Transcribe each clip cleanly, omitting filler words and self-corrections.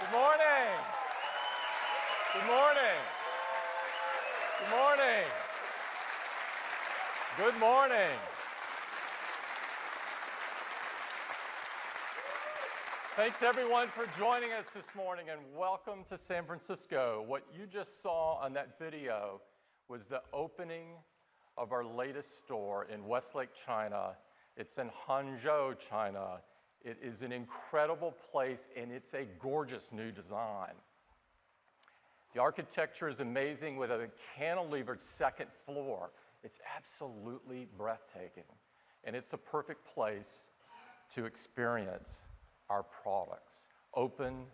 Good morning. Good morning. Good morning. Good morning. Thanks everyone for joining us this morning and welcome to San Francisco. What you just saw on that video was the opening of our latest store in Westlake, China. It's in Hangzhou, China. It is an incredible place and it's a gorgeous new design. The architecture is amazing with a cantilevered second floor. It's absolutely breathtaking. And it's the perfect place to experience our products. Open,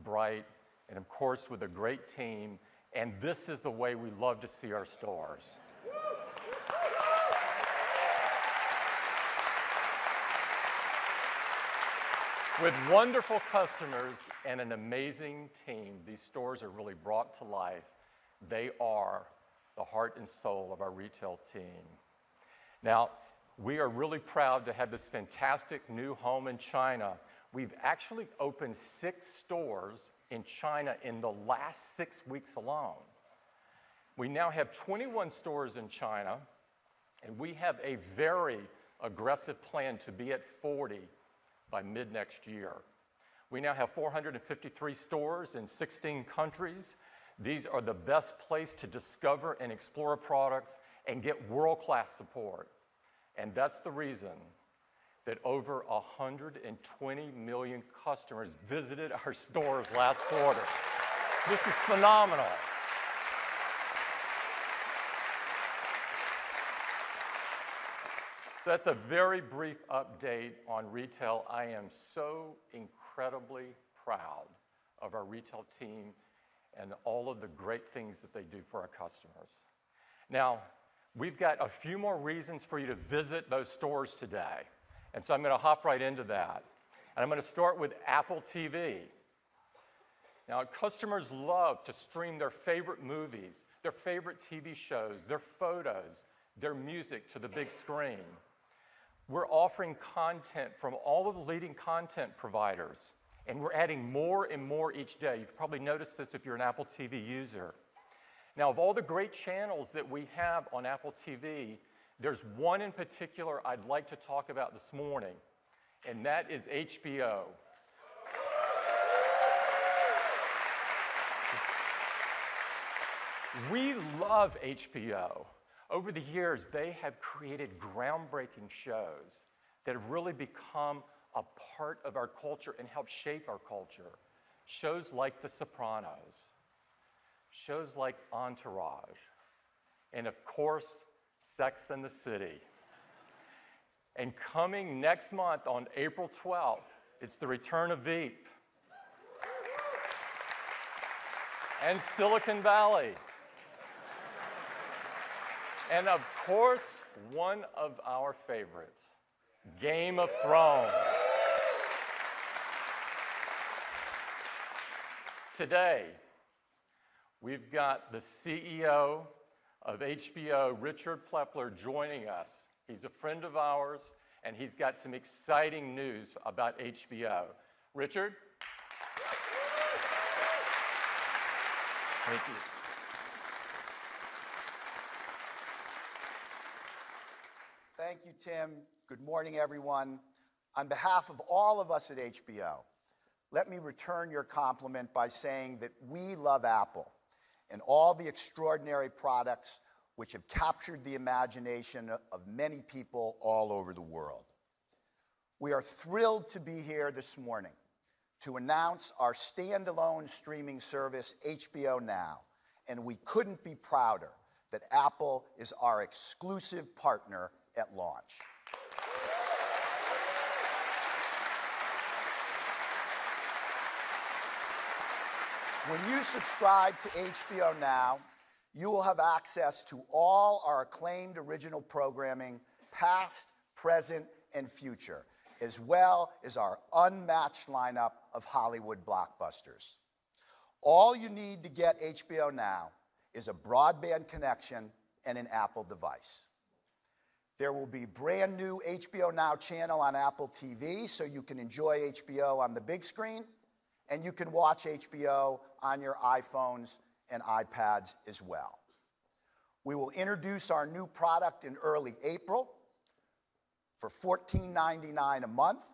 bright, and of course with a great team. And this is the way we love to see our stores. With wonderful customers and an amazing team, these stores are really brought to life. They are the heart and soul of our retail team. Now, we are really proud to have this fantastic new home in China. We've actually opened 6 stores in China in the last 6 weeks alone. We now have 21 stores in China, and we have a very aggressive plan to be at 40 by mid-next year. We now have 453 stores in 16 countries. These are the best place to discover and explore products and get world-class support. And that's the reason that over 120 million customers visited our stores last quarter. This is phenomenal. So that's a very brief update on retail. I am so incredibly proud of our retail team and all of the great things that they do for our customers. Now, we've got a few more reasons for you to visit those stores today. And so I'm going to hop right into that. And I'm going to start with Apple TV. Now, customers love to stream their favorite movies, their favorite TV shows, their photos, their music to the big screen. We're offering content from all of the leading content providers, and we're adding more and more each day. You've probably noticed this if you're an Apple TV user. Now, of all the great channels that we have on Apple TV, there's one in particular I'd like to talk about this morning, and that is HBO. We love HBO. Over the years, they have created groundbreaking shows that have really become a part of our culture and helped shape our culture. Shows like The Sopranos, shows like Entourage, and of course, Sex and the City. And coming next month on April 12th, it's the return of Veep and Silicon Valley. And of course, one of our favorites, Game of Thrones. Today, we've got the CEO of HBO, Richard Plepler, joining us. He's a friend of ours, and he's got some exciting news about HBO. Richard? Thank you. Thank you, Tim. Good morning, everyone. On behalf of all of us at HBO, let me return your compliment by saying that we love Apple and all the extraordinary products which have captured the imagination of many people all over the world. We are thrilled to be here this morning to announce our standalone streaming service, HBO Now, and we couldn't be prouder that Apple is our exclusive partner at launch. When you subscribe to HBO Now, you will have access to all our acclaimed original programming, past, present, and future, as well as our unmatched lineup of Hollywood blockbusters. All you need to get HBO Now is a broadband connection and an Apple device. There will be brand new HBO Now channel on Apple TV so you can enjoy HBO on the big screen, and you can watch HBO on your iPhones and iPads as well. We will introduce our new product in early April for $14.99 a month,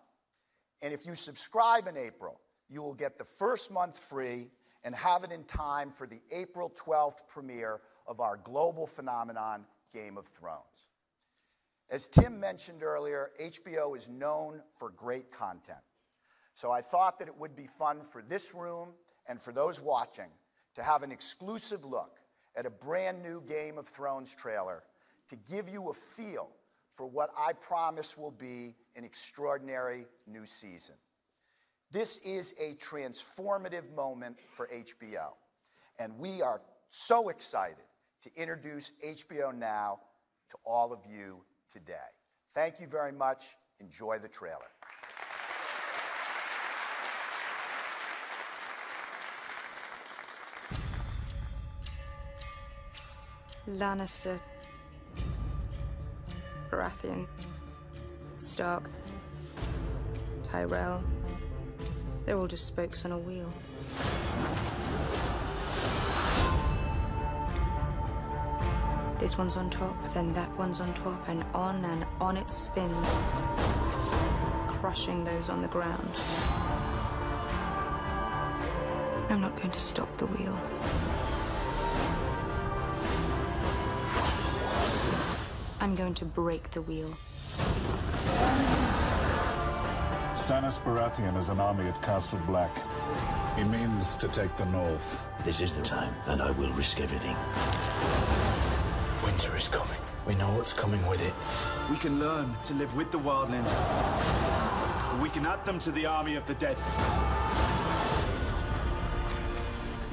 and if you subscribe in April, you will get the first month free and have it in time for the April 12th premiere of our global phenomenon, Game of Thrones. As Tim mentioned earlier, HBO is known for great content. So I thought that it would be fun for this room and for those watching to have an exclusive look at a brand new Game of Thrones trailer to give you a feel for what I promise will be an extraordinary new season. This is a transformative moment for HBO, and we are so excited to introduce HBO Now to all of you today. Thank you very much. Enjoy the trailer. Lannister, Baratheon, Stark, Tyrell. They're all just spokes on a wheel. This one's on top, then that one's on top, and on it spins, crushing those on the ground. I'm not going to stop the wheel. I'm going to break the wheel. Stannis Baratheon has an army at Castle Black. He means to take the north. This is the time, and I will risk everything. Winter is coming. We know what's coming with it. We can learn to live with the wildlings. We can add them to the army of the dead.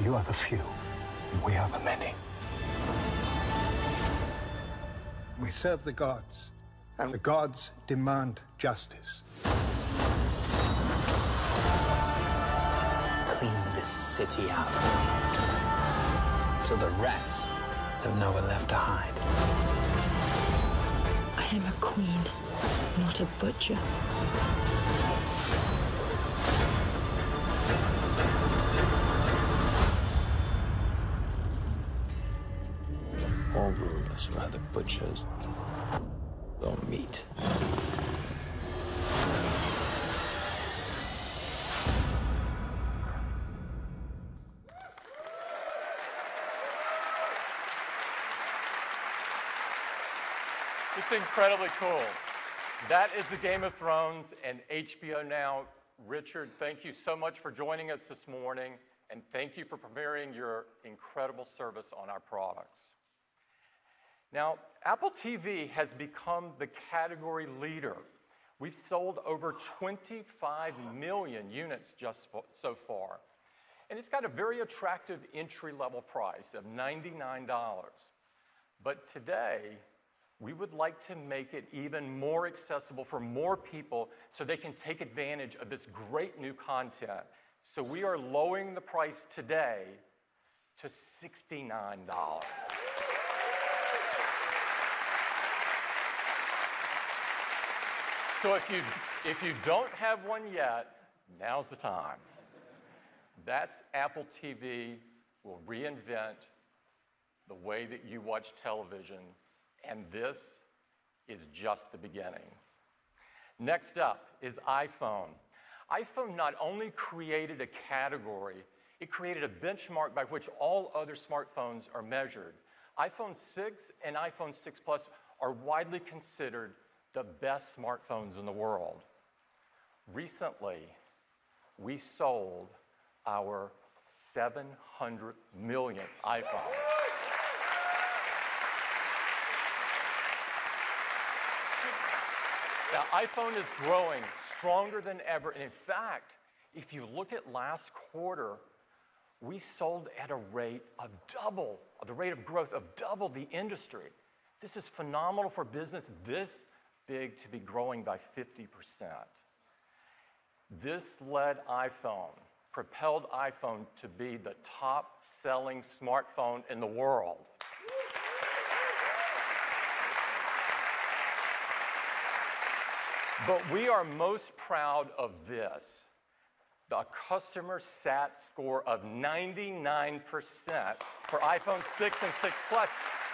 You are the few. We are the many. We serve the gods, and the gods demand justice. Clean this city out, so the rats have nowhere left to hide. I am a queen, not a butcher. All rulers are either butchers or meat. It's incredibly cool. That is the Game of Thrones and HBO Now. Richard, thank you so much for joining us this morning, and thank you for premiering your incredible service on our products. Now, Apple TV has become the category leader. We've sold over 25 million units so far, and it's got a very attractive entry-level price of $99. But today, we would like to make it even more accessible for more people so they can take advantage of this great new content. So we are lowering the price today to $69. So if you don't have one yet, now's the time. That's Apple TV will reinvent the way that you watch television, and this is just the beginning. Next up is iPhone. iPhone not only created a category, it created a benchmark by which all other smartphones are measured. iPhone 6 and iPhone 6 Plus are widely considered the best smartphones in the world. Recently, we sold our 700 millionth iPhone. Now, iPhone is growing stronger than ever, and in fact, if you look at last quarter, we sold at a rate of double, the rate of growth of double the industry. This is phenomenal for business this big to be growing by 50%. This led iPhone, propelled iPhone to be the top-selling smartphone in the world. But we are most proud of this. a customer sat score of 99% for iPhone 6 and 6 Plus.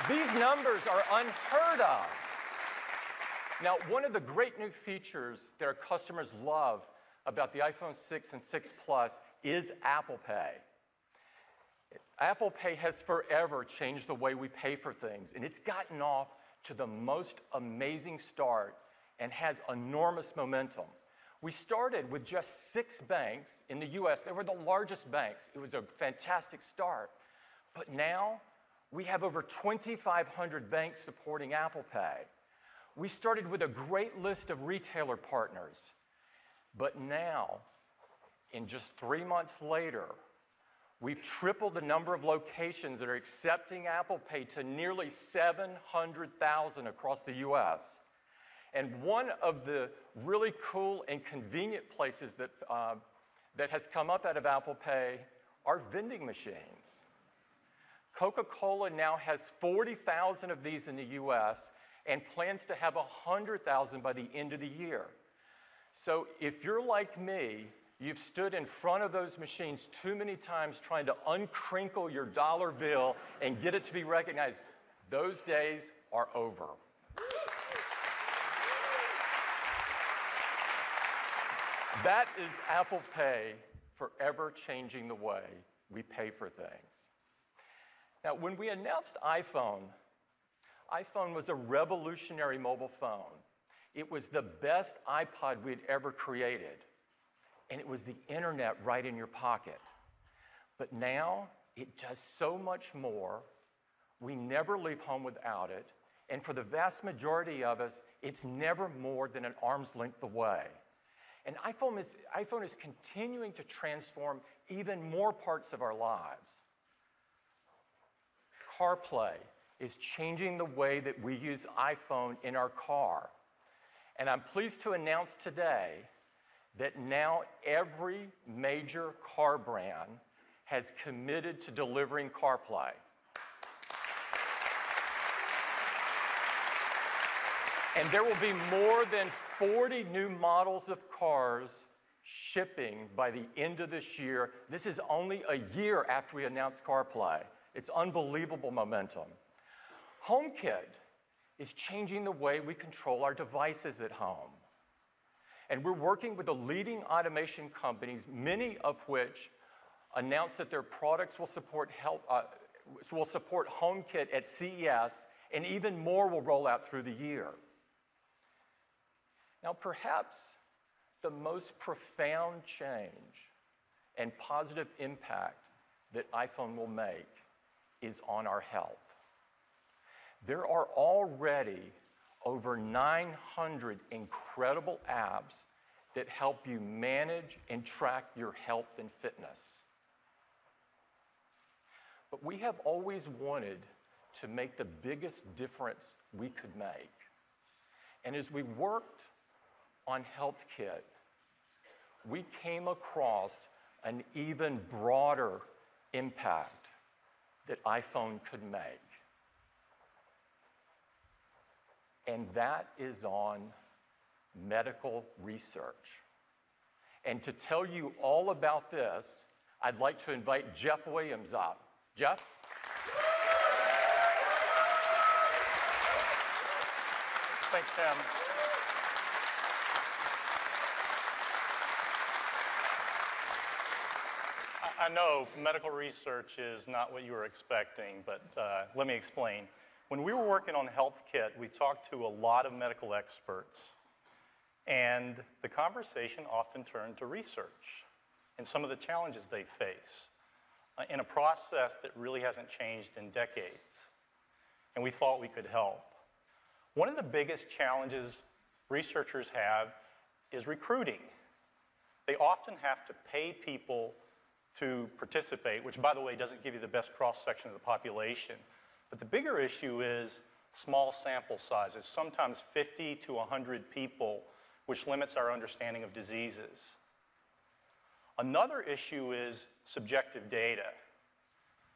These numbers are unheard of. Now, one of the great new features that our customers love about the iPhone 6 and 6 Plus is Apple Pay. Apple Pay has forever changed the way we pay for things, and it's gotten off to the most amazing start and has enormous momentum. We started with just 6 banks in the US. They were the largest banks. It was a fantastic start. But now we have over 2,500 banks supporting Apple Pay. We started with a great list of retailer partners. But now, in just 3 months later, we've tripled the number of locations that are accepting Apple Pay to nearly 700,000 across the US. And one of the really cool and convenient places that has come up out of Apple Pay are vending machines. Coca-Cola now has 40,000 of these in the US and plans to have 100,000 by the end of the year. So if you're like me, you've stood in front of those machines too many times trying to uncrinkle your dollar bill and get it to be recognized. Those days are over. That is Apple Pay forever changing the way we pay for things. Now, when we announced iPhone was a revolutionary mobile phone. It was the best iPod we'd ever created. And it was the internet right in your pocket. But now, it does so much more. We never leave home without it. And for the vast majority of us, it's never more than an arm's length away. And iPhone is continuing to transform even more parts of our lives. CarPlay is changing the way that we use iPhone in our car. And I'm pleased to announce today that now every major car brand has committed to delivering CarPlay. And there will be more than 40 new models of cars shipping by the end of this year. This is only a year after we announced CarPlay. It's unbelievable momentum. HomeKit is changing the way we control our devices at home. And we're working with the leading automation companies, many of which announced that their products will support HomeKit at CES, and even more will roll out through the year. Now, perhaps the most profound change and positive impact that iPhone will make is on our health. There are already over 900 incredible apps that help you manage and track your health and fitness. But we have always wanted to make the biggest difference we could make. And as we worked on HealthKit, we came across an even broader impact that iPhone could make. And that is on medical research. And to tell you all about this, I'd like to invite Jeff Williams up. Jeff? Thanks, Tim. I know medical research is not what you were expecting, but let me explain. When we were working on HealthKit, we talked to a lot of medical experts, and the conversation often turned to research and some of the challenges they face in a process that really hasn't changed in decades, and we thought we could help. One of the biggest challenges researchers have is recruiting. They often have to pay people to participate, which, by the way, doesn't give you the best cross-section of the population. But the bigger issue is small sample sizes, sometimes 50 to 100 people, which limits our understanding of diseases. Another issue is subjective data.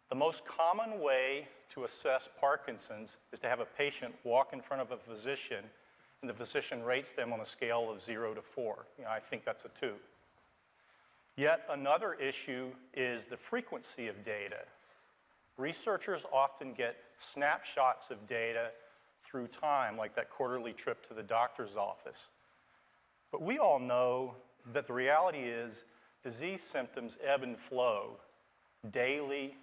The most common way to assess Parkinson's is to have a patient walk in front of a physician, and the physician rates them on a scale of 0 to 4. I think that's a 2. Yet another issue is the frequency of data. Researchers often get snapshots of data through time, like that quarterly trip to the doctor's office. But we all know that the reality is disease symptoms ebb and flow daily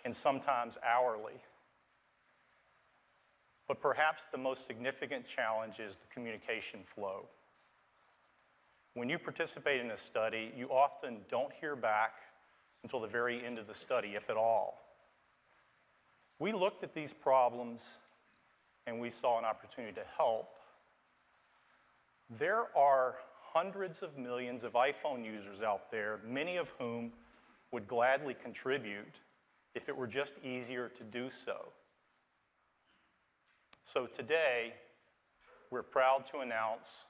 and sometimes hourly. But perhaps the most significant challenge is the communication flow. When you participate in a study, you often don't hear back until the very end of the study, if at all. We looked at these problems and we saw an opportunity to help. There are hundreds of millions of iPhone users out there, many of whom would gladly contribute if it were just easier to do so. So today, we're proud to announce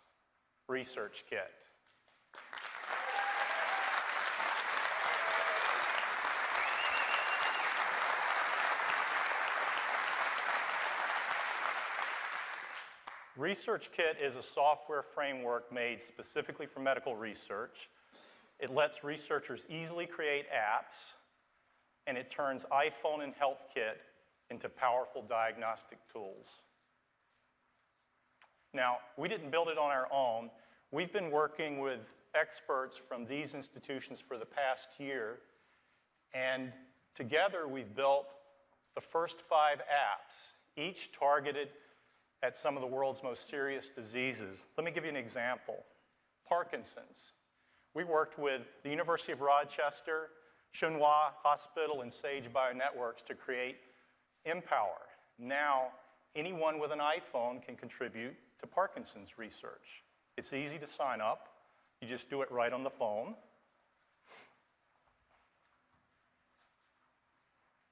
Research Kit. Research Kit is a software framework made specifically for medical research. It lets researchers easily create apps, and it turns iPhone and Health Kit into powerful diagnostic tools. Now, we didn't build it on our own. We've been working with experts from these institutions for the past year, and together we've built the first 5 apps, each targeted at some of the world's most serious diseases. Let me give you an example. Parkinson's. We worked with the University of Rochester, Chunhua Hospital, and Sage Bionetworks to create Empower. Now, anyone with an iPhone can contribute to Parkinson's research. It's easy to sign up. You just do it right on the phone.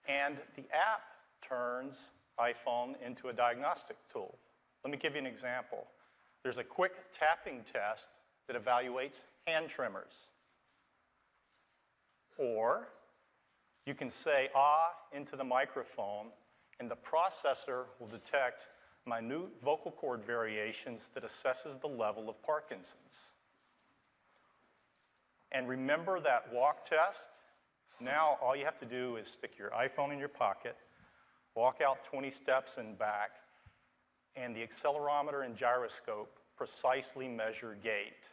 And the app turns iPhone into a diagnostic tool. Let me give you an example. There's a quick tapping test that evaluates hand tremors. Or you can say "ah" into the microphone, and the processor will detect minute vocal cord variations that assesses the level of Parkinson's. And remember that walk test? Now all you have to do is stick your iPhone in your pocket, walk out 20 steps and back, and the accelerometer and gyroscope precisely measure gait.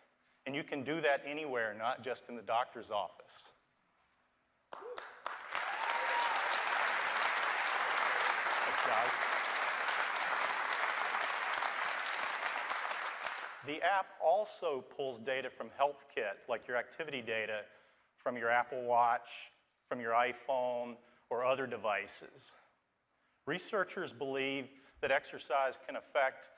And you can do that anywhere, not just in the doctor's office. Thanks, guys. The app also pulls data from Health Kit, like your activity data, from your Apple Watch, from your iPhone, or other devices. Researchers believe that exercise can affect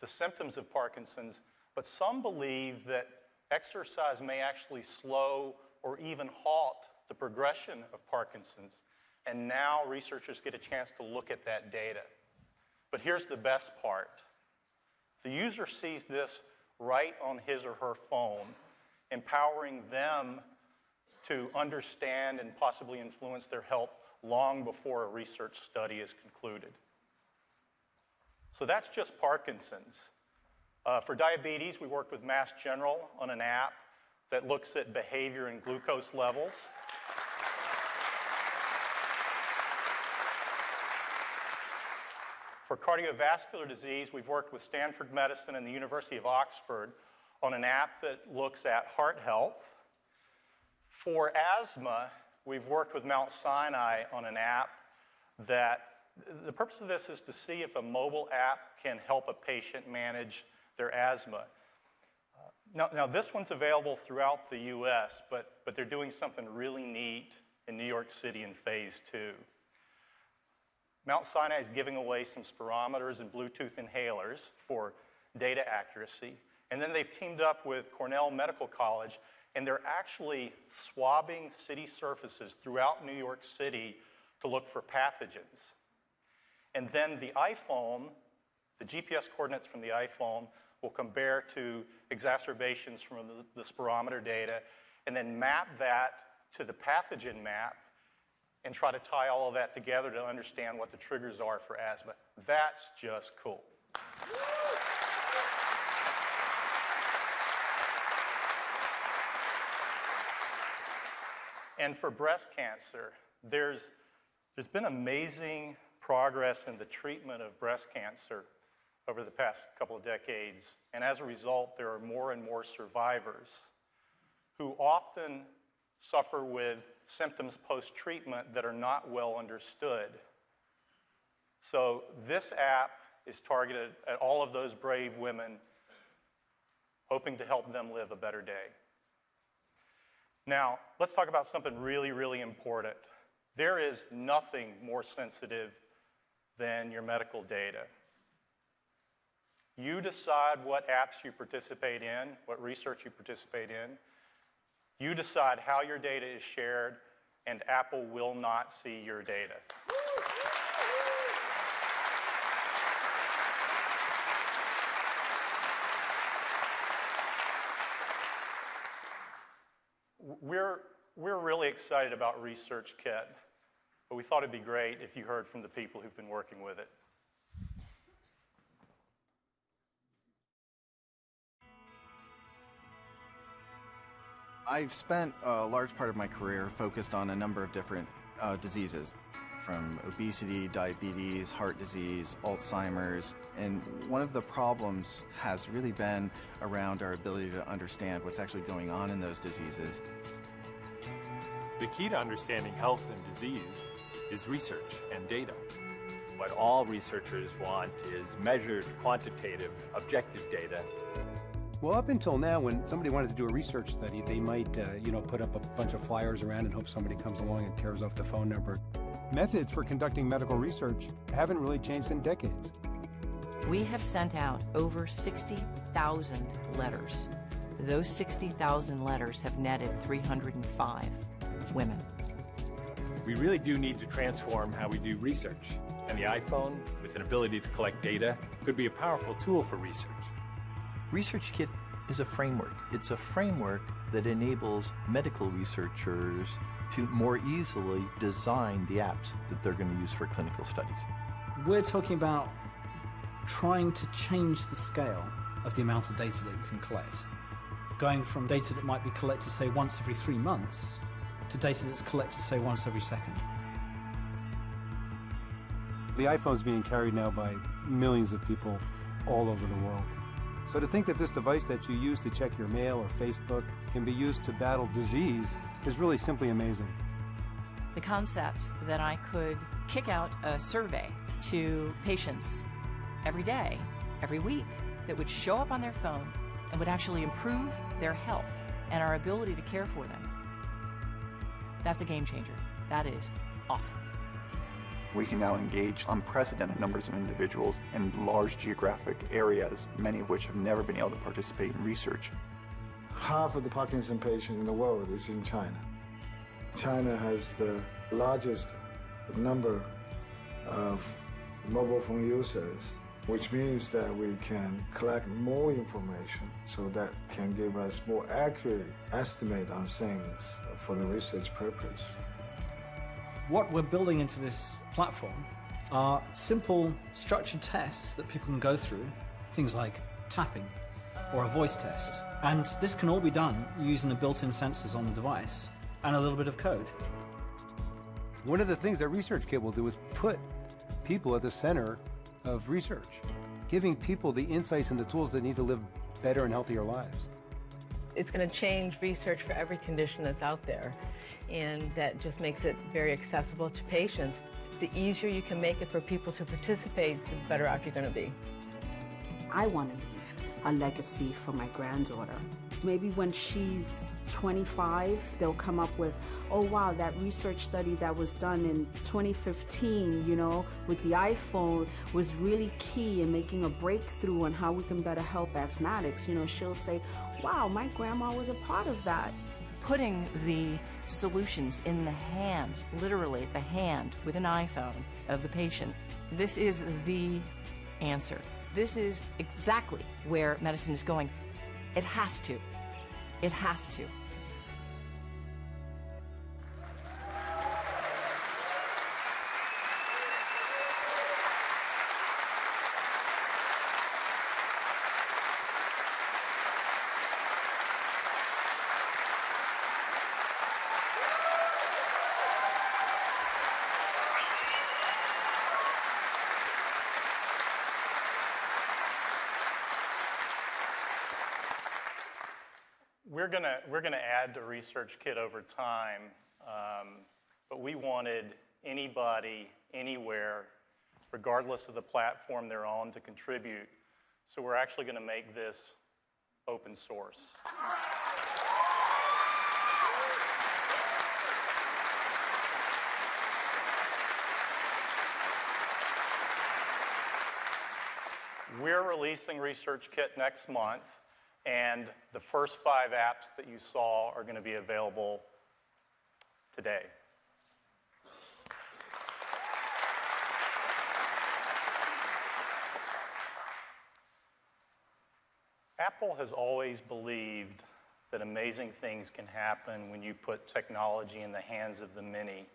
the symptoms of Parkinson's, but some believe that exercise may actually slow or even halt the progression of Parkinson's. And now researchers get a chance to look at that data. But here's the best part. The user sees this right on his or her phone, empowering them to understand and possibly influence their health long before a research study is concluded. So that's just Parkinson's. For diabetes, we worked with Mass General on an app that looks at behavior and glucose levels. For cardiovascular disease, we've worked with Stanford Medicine and the University of Oxford on an app that looks at heart health. For asthma, we've worked with Mount Sinai on an app that the purpose of this is to see if a mobile app can help a patient manage their asthma. Now this one's available throughout the US, but they're doing something really neat in New York City in phase 2. Mount Sinai is giving away some spirometers and Bluetooth inhalers for data accuracy. And then they've teamed up with Cornell Medical College, and they're actually swabbing city surfaces throughout New York City to look for pathogens. And then the iPhone, the GPS coordinates from the iPhone, will compare to exacerbations from the spirometer data, and then map that to the pathogen map and try to tie all of that together to understand what the triggers are for asthma. That's just cool. And for breast cancer, there's been amazing progress in the treatment of breast cancer over the past couple of decades. And as a result, there are more and more survivors who often suffer with symptoms post-treatment that are not well understood. So this app is targeted at all of those brave women, hoping to help them live a better day. Now, let's talk about something really, really important. There is nothing more sensitive than your medical data. You decide what apps you participate in, what research you participate in. You decide how your data is shared, and Apple will not see your data. We're really excited about ResearchKit, but we thought it'd be great if you heard from the people who've been working with it. I've spent a large part of my career focused on a number of different diseases, from obesity, diabetes, heart disease, Alzheimer's, and one of the problems has really been around our ability to understand what's actually going on in those diseases. The key to understanding health and disease is research and data. What all researchers want is measured, quantitative, objective data. Well, up until now, when somebody wanted to do a research study, they might, put up a bunch of flyers around and hope somebody comes along and tears off the phone number. Methods for conducting medical research haven't really changed in decades. We have sent out over 60,000 letters. Those 60,000 letters have netted 305 women. We really do need to transform how we do research, and the iPhone, with an ability to collect data, could be a powerful tool for research. ResearchKit is a framework. It's a framework that enables medical researchers to more easily design the apps that they're going to use for clinical studies. We're talking about trying to change the scale of the amount of data that you can collect. Going from data that might be collected, say, once every 3 months, to data that's collected, say, once every second. The iPhone's being carried now by millions of people all over the world. So to think that this device that you use to check your mail or Facebook can be used to battle disease is really simply amazing. The concept that I could kick out a survey to patients every day, every week, that would show up on their phone and would actually improve their health and our ability to care for them. That's a game changer. That is awesome. We can now engage unprecedented numbers of individuals in large geographic areas, many of which have never been able to participate in research. Half of the Parkinson patients in the world is in China. China has the largest number of mobile phone users, which means that we can collect more information so that can give us more accurate estimate on things for the research purpose. What we're building into this platform are simple structured tests that people can go through, things like tapping or a voice test. And this can all be done using the built-in sensors on the device and a little bit of code. One of the things that ResearchKit will do is put people at the center of research, giving people the insights and the tools they need to live better and healthier lives. It's going to change research for every condition that's out there, and that just makes it very accessible to patients. The easier you can make it for people to participate, the better off you're going to be. I want to leave a legacy for my granddaughter. Maybe when she's 25, they'll come up with, oh wow, that research study that was done in 2015, with the iPhone was really key in making a breakthrough on how we can better help asthmatics. She'll say, wow, my grandma was a part of that. Putting the solutions in the hands, literally the hand with an iPhone of the patient, this is the answer. This is exactly where medicine is going. It has to. It has to. we're gonna add to Research Kit over time, but we wanted anybody, anywhere, regardless of the platform they're on, to contribute. So we're actually going to make this open source. We're releasing Research Kit next month, and the first 5 apps that you saw are going to be available today. Apple has always believed that amazing things can happen when you put technology in the hands of the many.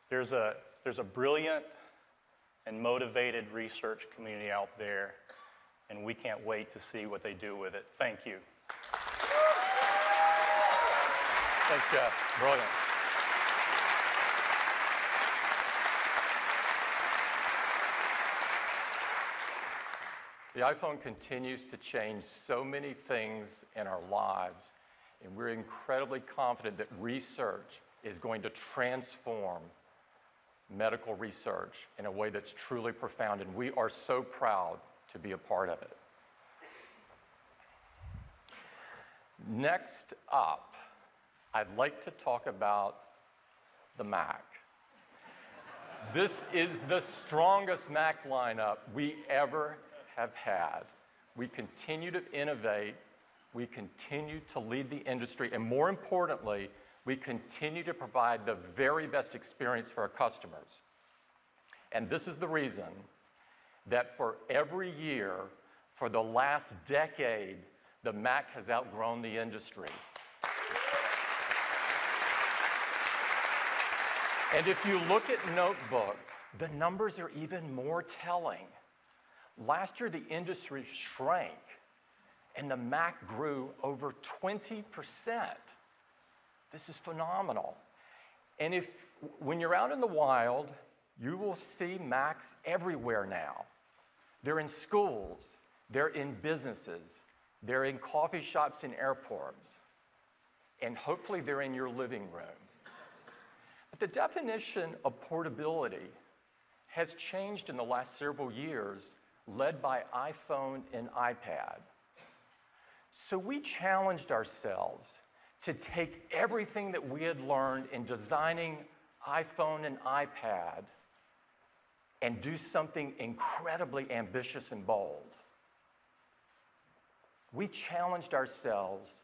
There's a brilliant and motivated research community out there, and we can't wait to see what they do with it. Thank you. Thanks, Jeff. Brilliant. The iPhone continues to change so many things in our lives, and we're incredibly confident that research is going to transform medical research in a way that's truly profound, and we are so proud to be a part of it. Next up, I'd like to talk about the Mac. This is the strongest Mac lineup we ever have had. We continue to innovate, we continue to lead the industry, and more importantly, we continue to provide the very best experience for our customers. And this is the reason that for every year, for the last decade, the Mac has outgrown the industry. And if you look at notebooks, the numbers are even more telling. Last year, the industry shrank, and the Mac grew over 20%. This is phenomenal. And when you're out in the wild, you will see Macs everywhere now. They're in schools, they're in businesses, they're in coffee shops and airports, and hopefully they're in your living room. But the definition of portability has changed in the last several years, led by iPhone and iPad. So we challenged ourselves to take everything that we had learned in designing iPhone and iPad and do something incredibly ambitious and bold. We challenged ourselves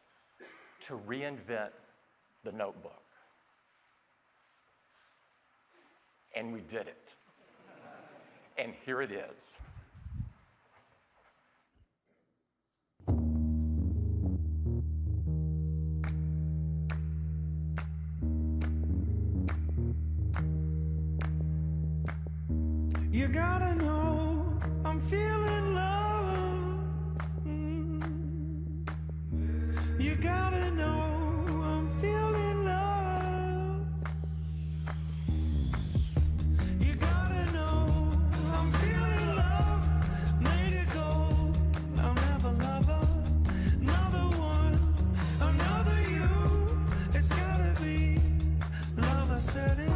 to reinvent the notebook. And we did it. And here it is. You gotta know I'm feeling love. You gotta know I'm feeling love. You gotta know I'm feeling love. Made it go, I'll never love her. Another one, another you. It's gotta be love, I said it.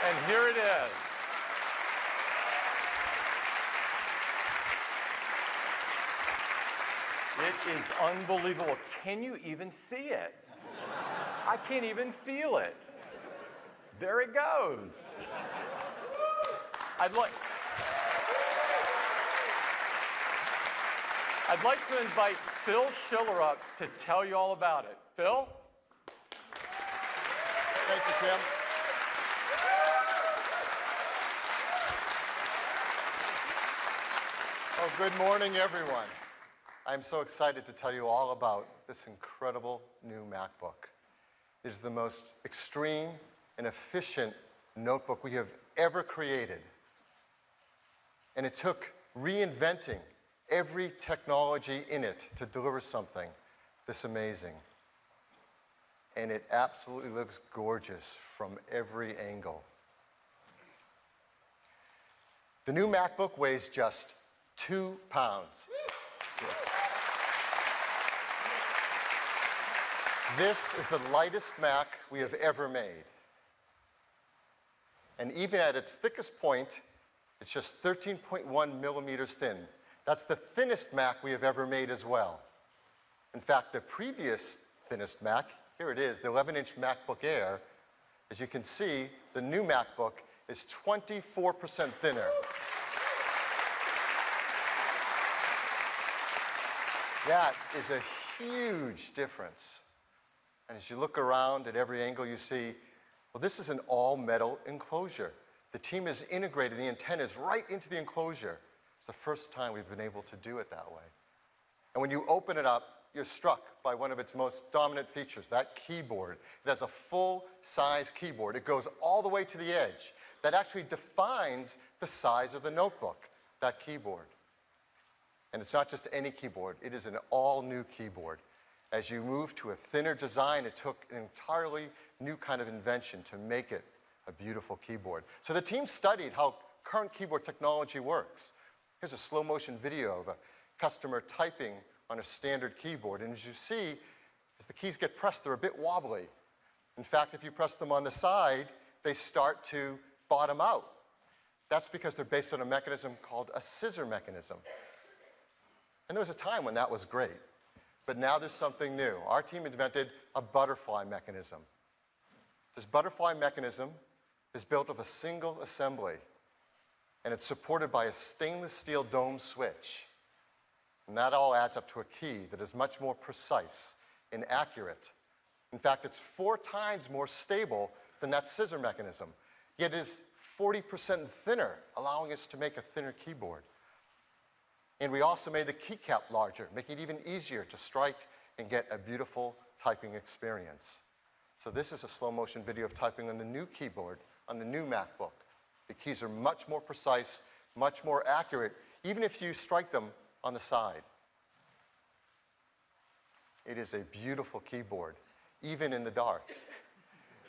And here it is. It is unbelievable. Can you even see it? I can't even feel it. There it goes. I'd like to invite Phil Schiller up to tell you all about it. Phil? Thank you, Tim. Oh, good morning, everyone. I'm so excited to tell you all about this incredible new MacBook. It is the most extreme and efficient notebook we have ever created. And it took reinventing every technology in it to deliver something this amazing. And it absolutely looks gorgeous from every angle. The new MacBook weighs just 2 pounds. Yes. This is the lightest Mac we have ever made. And even at its thickest point, it's just 13.1 millimeters thin. That's the thinnest Mac we have ever made as well. In fact, the previous thinnest Mac, here it is, the 11-inch MacBook Air, as you can see, the new MacBook is 24% thinner. That is a huge difference. And as you look around at every angle, you see, well, this is an all-metal enclosure. The team has integrated the antennas right into the enclosure. It's the first time we've been able to do it that way. And when you open it up, you're struck by one of its most dominant features, that keyboard. It has a full-size keyboard. It goes all the way to the edge. That actually defines the size of the notebook, that keyboard. And it's not just any keyboard. It is an all-new keyboard. As you move to a thinner design, it took an entirely new kind of invention to make it a beautiful keyboard. So the team studied how current keyboard technology works. Here's a slow-motion video of a customer typing on a standard keyboard. And as you see, as the keys get pressed, they're a bit wobbly. In fact, if you press them on the side, they start to bottom out. That's because they're based on a mechanism called a scissor mechanism. And there was a time when that was great. But now there's something new. Our team invented a butterfly mechanism. This butterfly mechanism is built of a single assembly, and it's supported by a stainless steel dome switch. And that all adds up to a key that is much more precise and accurate. In fact, it's 4 times more stable than that scissor mechanism, yet is 40% thinner, allowing us to make a thinner keyboard. And we also made the keycap larger, making it even easier to strike and get a beautiful typing experience. So this is a slow-motion video of typing on the new keyboard, on the new MacBook. The keys are much more precise, much more accurate, even if you strike them on the side. It is a beautiful keyboard, even in the dark.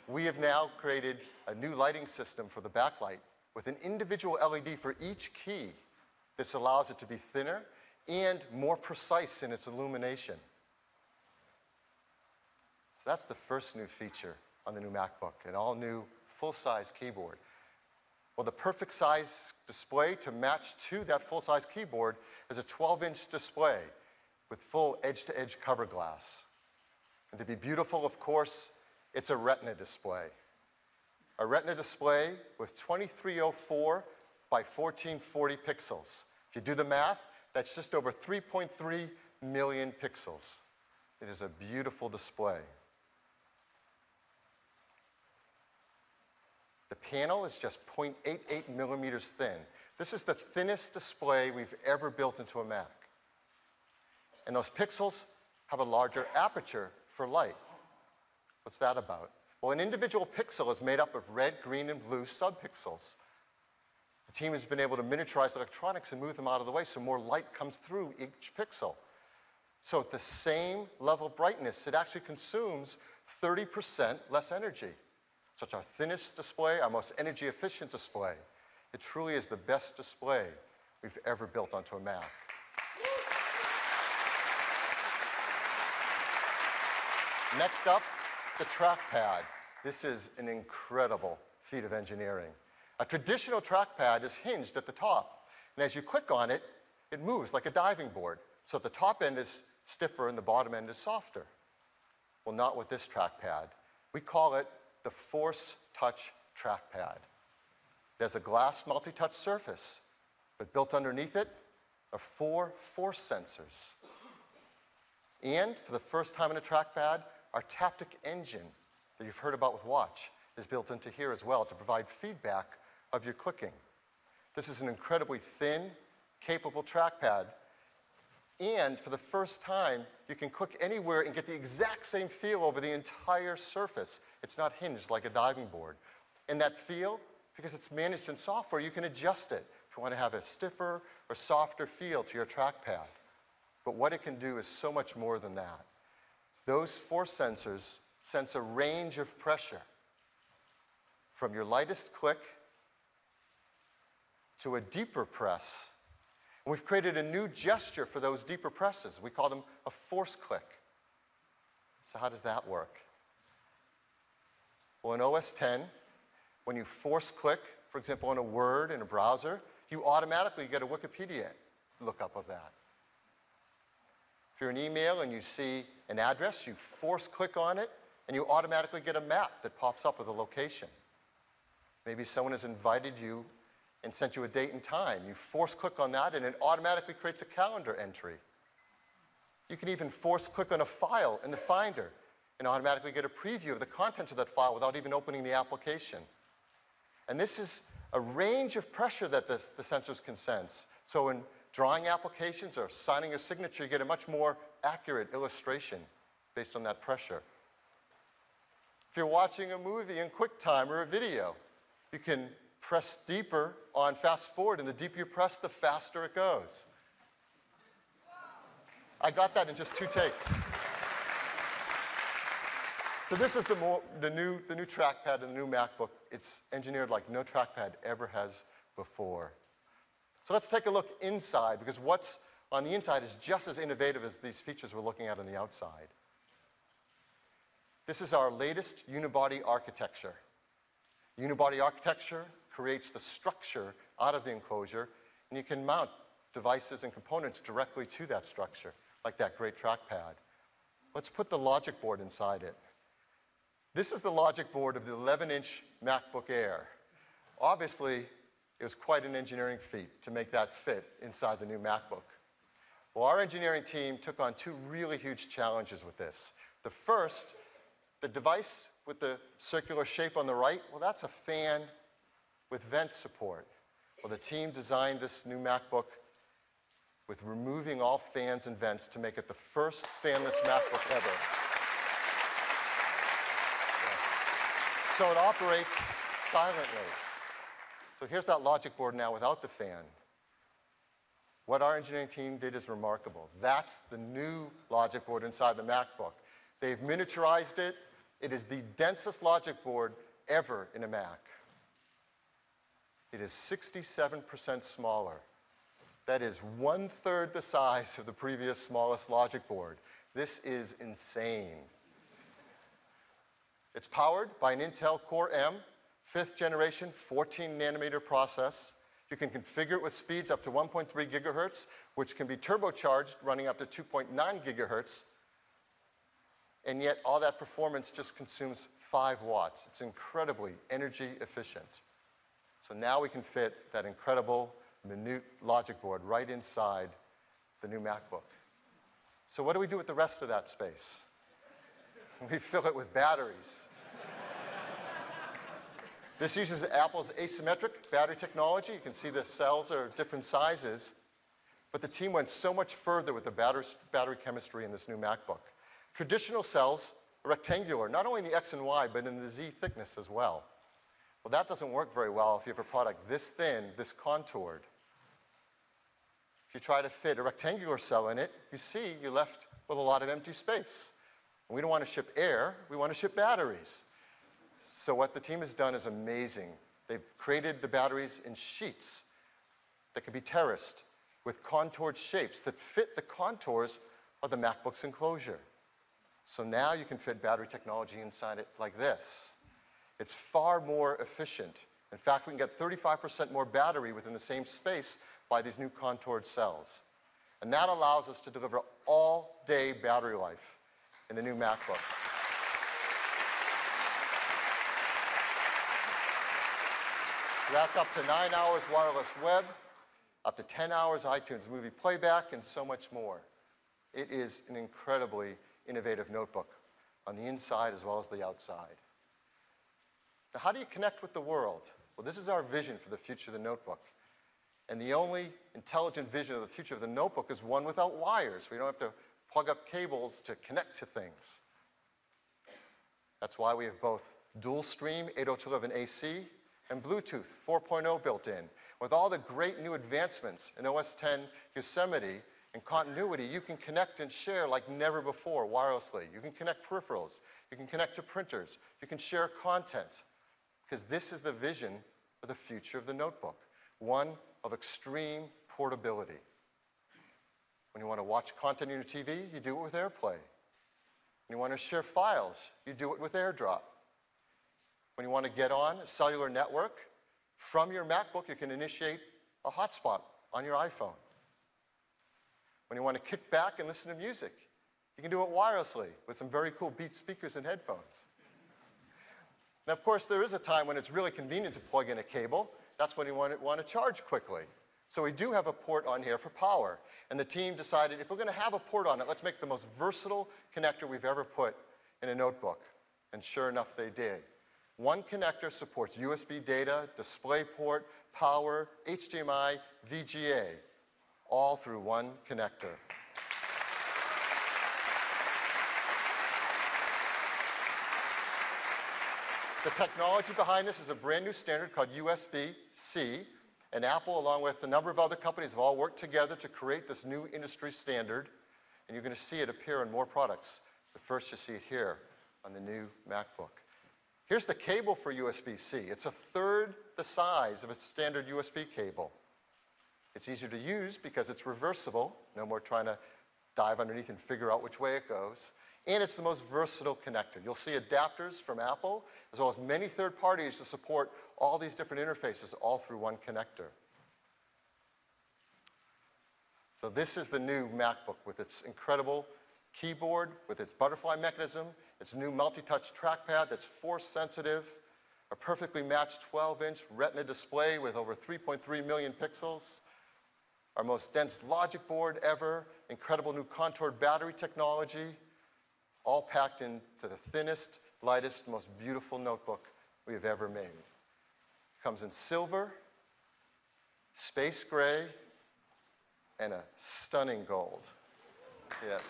We have now created a new lighting system for the backlight with an individual LED for each key. This allows it to be thinner and more precise in its illumination. So that's the first new feature on the new MacBook, an all-new full-size keyboard. Well, the perfect size display to match to that full-size keyboard is a 12-inch display with full edge-to-edge cover glass. And to be beautiful, of course, it's a Retina display. A Retina display with 2304 by 1440 pixels. If you do the math, that's just over 3.3 million pixels. It is a beautiful display. The panel is just 0.88 millimeters thin. This is the thinnest display we've ever built into a Mac. And those pixels have a larger aperture for light. What's that about? Well, an individual pixel is made up of red, green, and blue subpixels. The team has been able to miniaturize electronics and move them out of the way so more light comes through each pixel. So at the same level of brightness, it actually consumes 30% less energy. So it's our thinnest display, our most energy efficient display. It truly is the best display we've ever built onto a Mac. Next up, the trackpad. This is an incredible feat of engineering. A traditional trackpad is hinged at the top, and as you click on it, it moves like a diving board. So the top end is stiffer and the bottom end is softer. Well, not with this trackpad. We call it the Force Touch trackpad. It has a glass multi-touch surface, but built underneath it are 4 force sensors. And for the first time in a trackpad, our Taptic engine that you've heard about with Watch is built into here as well to provide feedback of your clicking. This is an incredibly thin, capable trackpad, And for the first time, you can click anywhere and get the exact same feel over the entire surface. It's not hinged like a diving board. And that feel, because it's managed in software, you can adjust it if you want to have a stiffer or softer feel to your trackpad. But what it can do is so much more than that. Those force sensors sense a range of pressure from your lightest click to a deeper press. And we've created a new gesture for those deeper presses. We call them a force click. So how does that work? Well, in OS X, when you force click, for example, on a word in a browser, you automatically get a Wikipedia lookup of that. If you're in email and you see an address, you force click on it, and you automatically get a map that pops up with a location. Maybe someone has invited you and sent you a date and time. You force click on that, and it automatically creates a calendar entry. You can even force click on a file in the Finder and automatically get a preview of the contents of that file without even opening the application. And this is a range of pressure that the sensors can sense. So in drawing applications or signing your signature, you get a much more accurate illustration based on that pressure. If you're watching a movie in QuickTime or a video, you can press deeper on fast forward, and the deeper you press, the faster it goes. I got that in just 2 takes. So this is the new trackpad in the new MacBook. It's engineered like no trackpad ever has before. So let's take a look inside, because what's on the inside is just as innovative as these features we're looking at on the outside. This is our latest unibody architecture. Unibody architecture creates the structure out of the enclosure, and you can mount devices and components directly to that structure, like that great trackpad. Let's put the logic board inside it. This is the logic board of the 11-inch MacBook Air. Obviously, it was quite an engineering feat to make that fit inside the new MacBook. Well, our engineering team took on 2 really huge challenges with this. The first, the device with the circular shape on the right, well, that's a fan with vent support. Well, the team designed this new MacBook with removing all fans and vents to make it the first fanless MacBook ever. Yes. So it operates silently. So here's that logic board now without the fan. What our engineering team did is remarkable. That's the new logic board inside the MacBook. They've miniaturized it. It is the densest logic board ever in a Mac. It is 67% smaller. That is 1/3 the size of the previous smallest logic board. This is insane. It's powered by an Intel Core M, 5th generation, 14-nanometer process. You can configure it with speeds up to 1.3 gigahertz, which can be turbocharged, running up to 2.9 gigahertz. And yet, all that performance just consumes 5 watts. It's incredibly energy efficient. So now we can fit that incredible, minute logic board right inside the new MacBook. So what do we do with the rest of that space? We fill it with batteries. This uses Apple's asymmetric battery technology. You can see the cells are different sizes. But the team went so much further with the battery chemistry in this new MacBook. Traditional cells are rectangular, not only in the X and Y, but in the Z thickness as well. Well, that doesn't work very well if you have a product this thin, this contoured. If you try to fit a rectangular cell in it, you see you're left with a lot of empty space. And we don't want to ship air, we want to ship batteries. So what the team has done is amazing. They've created the batteries in sheets that can be terraced with contoured shapes that fit the contours of the MacBook's enclosure. So now you can fit battery technology inside it like this. It's far more efficient. In fact, we can get 35% more battery within the same space by these new contoured cells. And that allows us to deliver all-day battery life in the new MacBook. So that's up to 9 hours wireless web, up to 10 hours iTunes movie playback, and so much more. It is an incredibly innovative notebook on the inside as well as the outside. Now, how do you connect with the world? Well, this is our vision for the future of the notebook. And the only intelligent vision of the future of the notebook is one without wires. We don't have to plug up cables to connect to things. That's why we have both dual stream 802.11ac and Bluetooth 4.0 built in. With all the great new advancements in OS X Yosemite and continuity, you can connect and share like never before wirelessly. You can connect peripherals. You can connect to printers. You can share content. Because this is the vision of the future of the notebook, one of extreme portability. When you want to watch content on your TV, you do it with AirPlay. When you want to share files, you do it with AirDrop. When you want to get on a cellular network, from your MacBook, you can initiate a hotspot on your iPhone. When you want to kick back and listen to music, you can do it wirelessly with some very cool Beats speakers and headphones. Now, of course, there is a time when it's really convenient to plug in a cable. That's when you want to charge quickly. So we do have a port on here for power. And the team decided if we're going to have a port on it, let's make the most versatile connector we've ever put in a notebook. And sure enough, they did. One connector supports USB data, DisplayPort, power, HDMI, VGA, all through one connector. The technology behind this is a brand new standard called USB-C, and Apple, along with a number of other companies, have all worked together to create this new industry standard, and you're going to see it appear in more products. But first, you see it here on the new MacBook. Here's the cable for USB-C. It's a third the size of a standard USB cable. It's easier to use because it's reversible. No more trying to dive underneath and figure out which way it goes. And it's the most versatile connector. You'll see adapters from Apple, as well as many third parties to support all these different interfaces, all through one connector. So this is the new MacBook with its incredible keyboard, with its butterfly mechanism, its new multi-touch trackpad that's force sensitive, a perfectly matched 12-inch Retina display with over 3.3 million pixels, our most dense logic board ever, incredible new contoured battery technology, all packed into the thinnest, lightest, most beautiful notebook we have ever made. It comes in silver, space gray, and a stunning gold. Yes.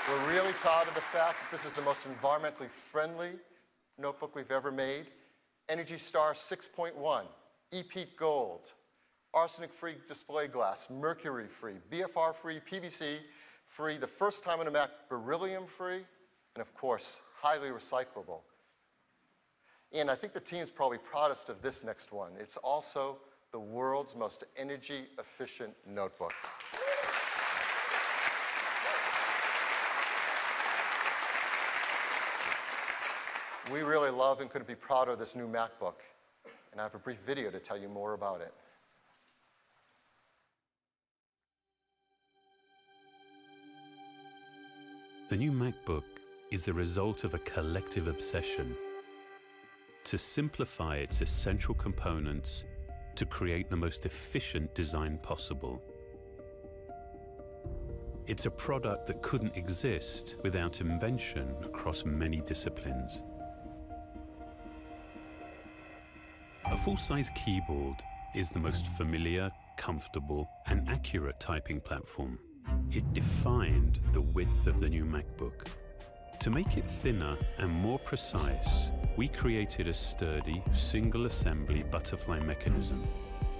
We're really proud of the fact that this is the most environmentally friendly notebook we've ever made. Energy Star 6.1, EPEAT Gold, arsenic-free display glass, mercury-free, BFR-free, PVC-free, the first time in a Mac, beryllium-free, and of course, highly recyclable. And I think the team's probably proudest of this next one. It's also the world's most energy-efficient notebook. We really love and couldn't be prouder of this new MacBook. And I have a brief video to tell you more about it. The new MacBook is the result of a collective obsession to simplify its essential components to create the most efficient design possible. It's a product that couldn't exist without invention across many disciplines. A full-size keyboard is the most familiar, comfortable, and accurate typing platform. It defined the width of the new MacBook. To make it thinner and more precise, we created a sturdy, single-assembly butterfly mechanism.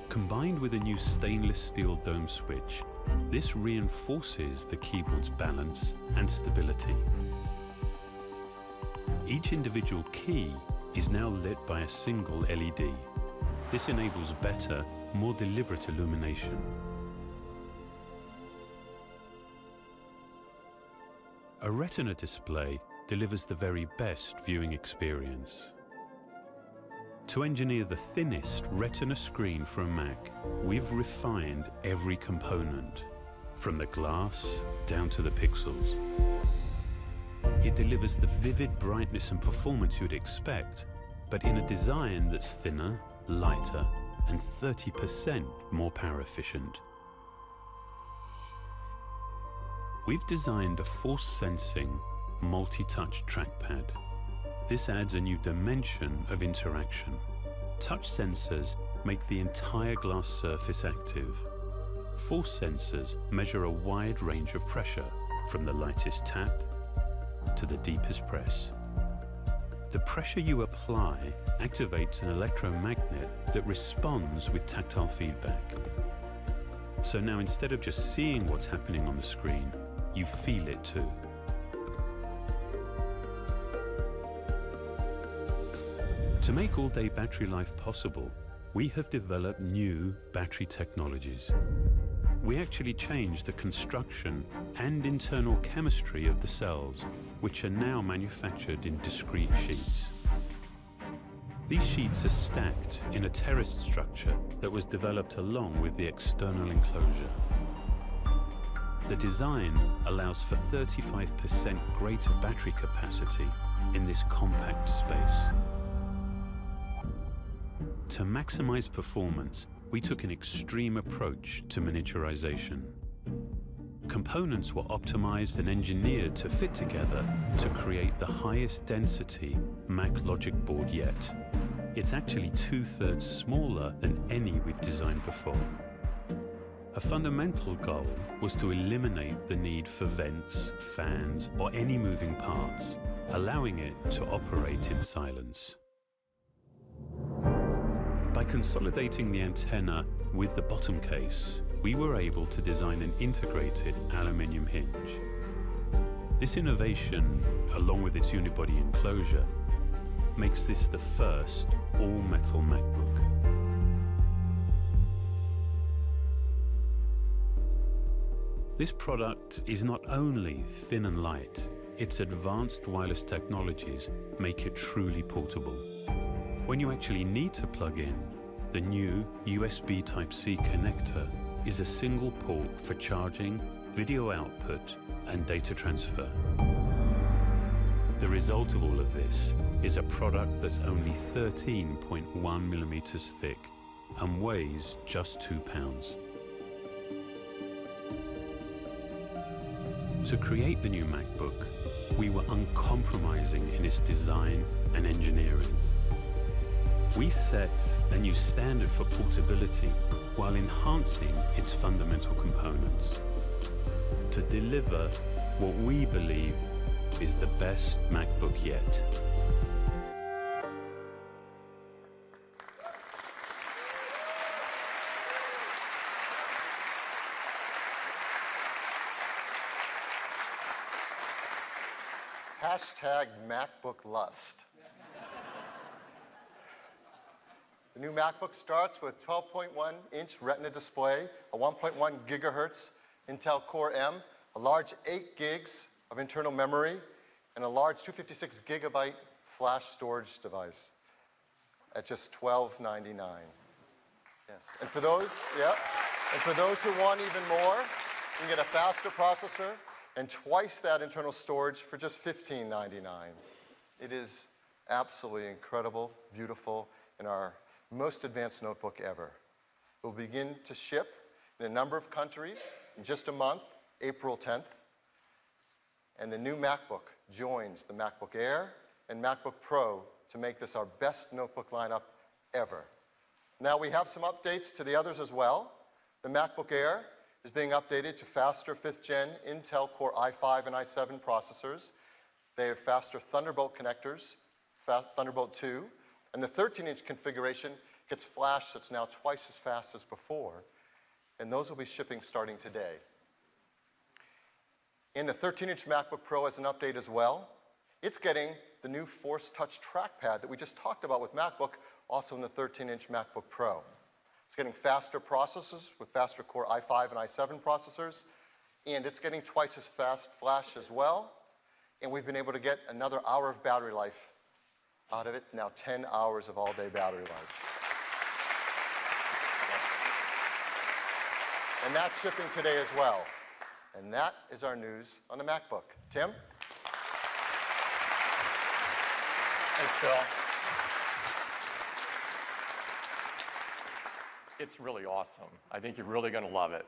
Combined with a new stainless steel dome switch, this reinforces the keyboard's balance and stability. Each individual key is now lit by a single LED. This enables better, more deliberate illumination. A Retina display delivers the very best viewing experience. To engineer the thinnest Retina screen for a Mac, we've refined every component, from the glass down to the pixels. It delivers the vivid brightness and performance you'd expect, but in a design that's thinner, lighter, and 30% more power efficient. We've designed a force-sensing, multi-touch trackpad. This adds a new dimension of interaction. Touch sensors make the entire glass surface active. Force sensors measure a wide range of pressure, from the lightest tap to the deepest press. The pressure you apply activates an electromagnet that responds with tactile feedback. So now instead of just seeing what's happening on the screen, you feel it too. To make all-day battery life possible, we have developed new battery technologies. We actually changed the construction and internal chemistry of the cells, which are now manufactured in discrete sheets. These sheets are stacked in a terraced structure that was developed along with the external enclosure. The design allows for 35% greater battery capacity in this compact space. To maximize performance, we took an extreme approach to miniaturization. Components were optimized and engineered to fit together to create the highest density Mac logic board yet. It's actually 2/3 smaller than any we've designed before. A fundamental goal was to eliminate the need for vents, fans, or any moving parts, allowing it to operate in silence. By consolidating the antenna with the bottom case, we were able to design an integrated aluminium hinge. This innovation, along with its unibody enclosure, makes this the first all-metal MacBook. This product is not only thin and light, its advanced wireless technologies make it truly portable. When you actually need to plug in, the new USB Type-C connector is a single port for charging, video output, and data transfer. The result of all of this is a product that's only 13.1 millimeters thick and weighs just 2 pounds. To create the new MacBook, we were uncompromising in its design and engineering. We set a new standard for portability while enhancing its fundamental components to deliver what we believe is the best MacBook yet. Hashtag MacBook Lust. The new MacBook starts with 12.1-inch Retina display, a 1.1 gigahertz Intel Core M, a large 8 gigs of internal memory, and a large 256 gigabyte flash storage device at just $12.99. Yes. And for those, who want even more, you can get a faster processor and twice that internal storage for just $15.99. It is absolutely incredible, beautiful, and our most advanced notebook ever. It will begin to ship in a number of countries in just a month, April 10th. And the new MacBook joins the MacBook Air and MacBook Pro to make this our best notebook lineup ever. Now we have some updates to the others as well. The MacBook Air is being updated to faster 5th gen Intel Core i5 and i7 processors. They have faster Thunderbolt connectors, Thunderbolt 2, and the 13-inch configuration gets flash that's now twice as fast as before, and those will be shipping starting today. In the 13-inch MacBook Pro as an update as well, it's getting the new Force Touch trackpad that we just talked about with MacBook, also in the 13-inch MacBook Pro. It's getting faster processors with faster Core i5 and i7 processors, and it's getting twice as fast flash as well, and we've been able to get another hour of battery life out of it, now 10 hours of all-day battery life. And that's shipping today as well. And that is our news on the MacBook. Tim? Thanks, Phil. It's really awesome. I think you're really going to love it.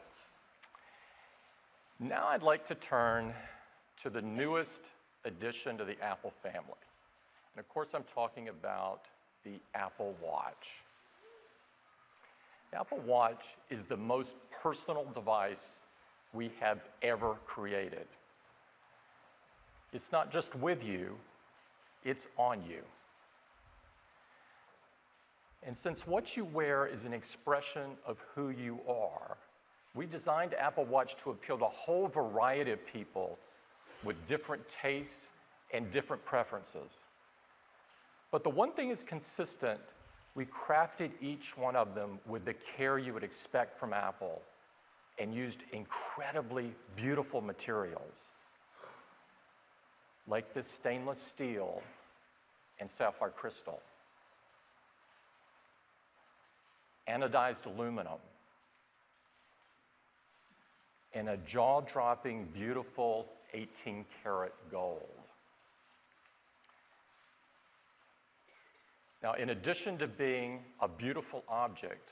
Now I'd like to turn to the newest addition to the Apple family. And of course, I'm talking about the Apple Watch. The Apple Watch is the most personal device we have ever created. It's not just with you, it's on you. And since what you wear is an expression of who you are, we designed Apple Watch to appeal to a whole variety of people with different tastes and different preferences. But the one thing is consistent, we crafted each one of them with the care you would expect from Apple and used incredibly beautiful materials, like this stainless steel and sapphire crystal, anodized aluminum, and a jaw-dropping, beautiful 18-karat gold. Now, in addition to being a beautiful object,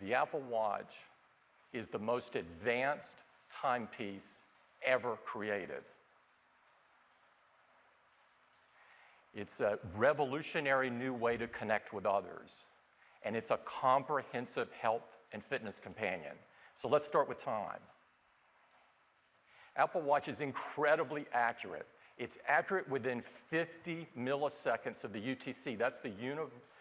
the Apple Watch is the most advanced timepiece ever created. It's a revolutionary new way to connect with others, and it's a comprehensive health and fitness companion. So let's start with time. Apple Watch is incredibly accurate. It's accurate within 50 milliseconds of the UTC. That's the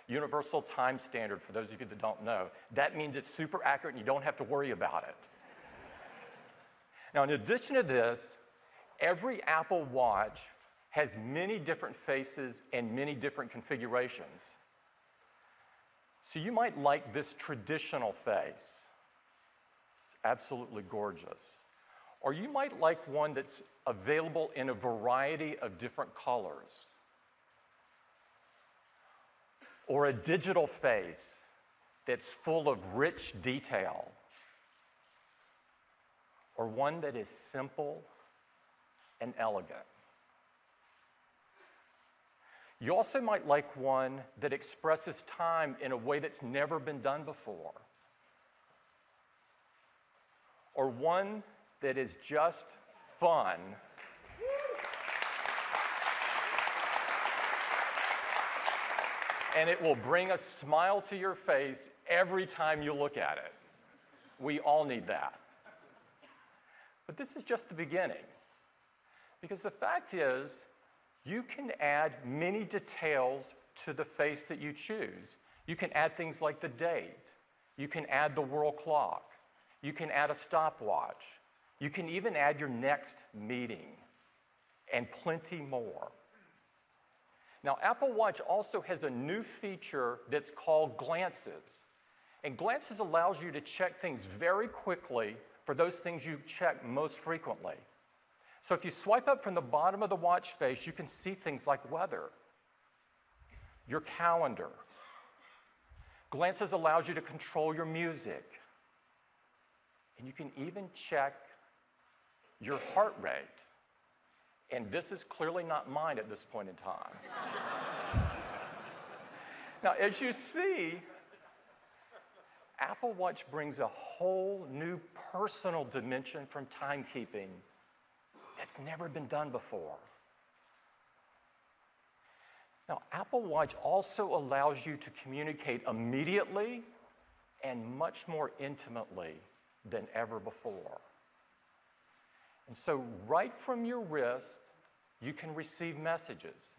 Universal Time Standard, for those of you that don't know. That means it's super accurate and you don't have to worry about it. Now, in addition to this, every Apple Watch has many different faces and many different configurations. So you might like this traditional face. It's absolutely gorgeous. Or you might like one that's available in a variety of different colors. Or a digital face that's full of rich detail. Or one that is simple and elegant. You also might like one that expresses time in a way that's never been done before. Or one that is just fun. And it will bring a smile to your face every time you look at it. We all need that. But this is just the beginning. Because the fact is, you can add many details to the face that you choose. You can add things like the date. You can add the world clock. You can add a stopwatch. You can even add your next meeting, and plenty more. Now, Apple Watch also has a new feature that's called Glances. And Glances allows you to check things very quickly for those things you check most frequently. So if you swipe up from the bottom of the watch face, you can see things like weather, your calendar. Glances allows you to control your music. And you can even check your heart rate. And this is clearly not mine at this point in time. Now, as you see, Apple Watch brings a whole new personal dimension from timekeeping that's never been done before. Now, Apple Watch also allows you to communicate immediately and much more intimately than ever before. And so right from your wrist, you can receive messages.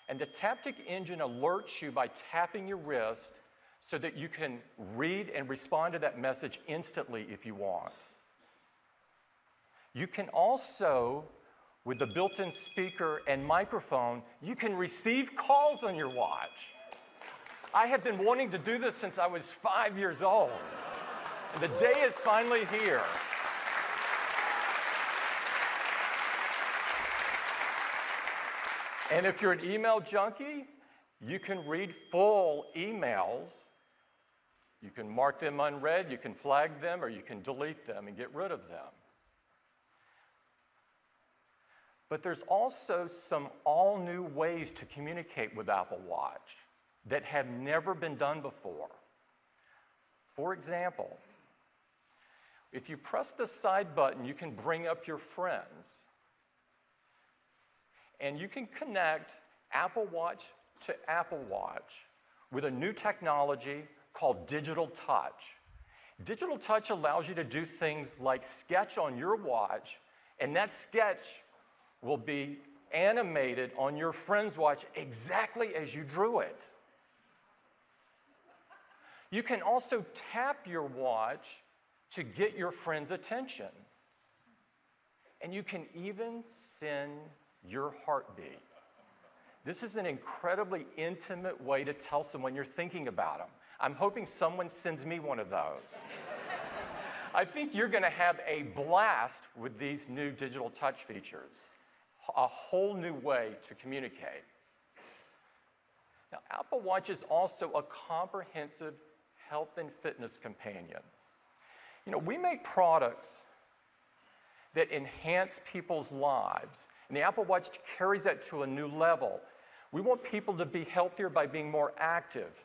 And the Taptic engine alerts you by tapping your wrist so that you can read and respond to that message instantly if you want. You can also, with the built-in speaker and microphone, you can receive calls on your watch. I have been wanting to do this since I was 5 years old. And the day is finally here. And if you're an email junkie, you can read full emails. You can mark them unread, you can flag them, or you can delete them and get rid of them. But there's also some all-new ways to communicate with Apple Watch that have never been done before. For example, if you press the side button, you can bring up your friends. And you can connect Apple Watch to Apple Watch with a new technology called Digital Touch. Digital Touch allows you to do things like sketch on your watch, and that sketch will be animated on your friend's watch exactly as you drew it. You can also tap your watch to get your friend's attention. And you can even send your heartbeat. This is an incredibly intimate way to tell someone you're thinking about them. I'm hoping someone sends me one of those. I think you're going to have a blast with these new digital touch features, a whole new way to communicate. Now, Apple Watch is also a comprehensive health and fitness companion. You know, we make products that enhance people's lives, and the Apple Watch carries that to a new level. We want people to be healthier by being more active.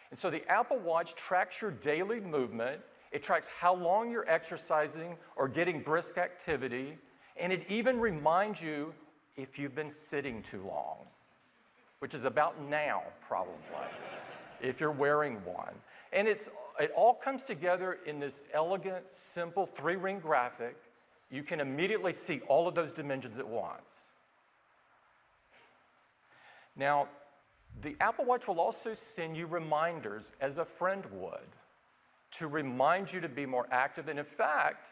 And so the Apple Watch tracks your daily movement, it tracks how long you're exercising or getting brisk activity, and it even reminds you if you've been sitting too long, which is about now, probably, if you're wearing one. And it all comes together in this elegant, simple 3-ring graphic. You can immediately see all of those dimensions at once. Now, the Apple Watch will also send you reminders, as a friend would, to remind you to be more active. And in fact,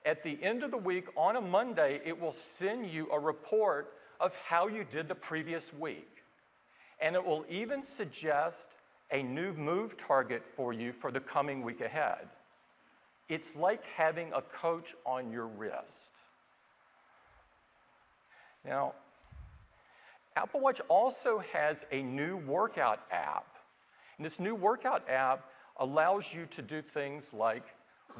at the end of the week, on a Monday, it will send you a report of how you did the previous week. And it will even suggest a new move target for you for the coming week ahead. It's like having a coach on your wrist. Now, Apple Watch also has a new workout app. And this new workout app allows you to do things like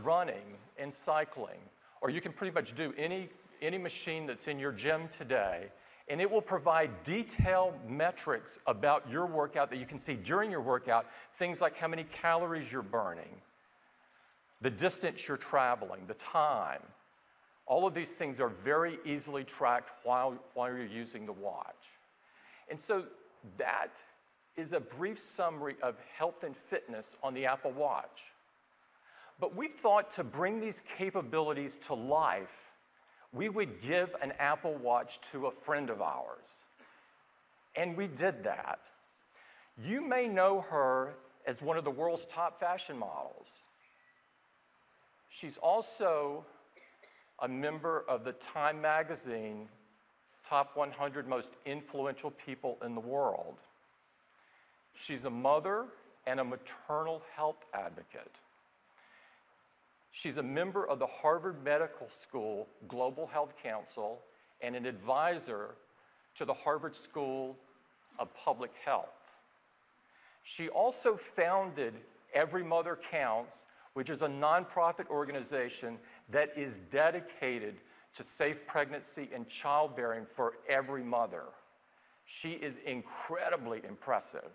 running and cycling, or you can pretty much do any machine that's in your gym today, and it will provide detailed metrics about your workout that you can see during your workout, things like how many calories you're burning, the distance you're traveling, the time. All of these things are very easily tracked while you're using the watch. And so that is a brief summary of health and fitness on the Apple Watch. But we thought to bring these capabilities to life, we would give an Apple Watch to a friend of ours. And we did that. You may know her as one of the world's top fashion models. She's also a member of the Time magazine top 100 most influential people in the world. She's a mother and a maternal health advocate. She's a member of the Harvard Medical School Global Health Council and an advisor to the Harvard School of Public Health. She also founded Every Mother Counts, which is a nonprofit organization that is dedicated to safe pregnancy and childbearing for every mother. She is incredibly impressive,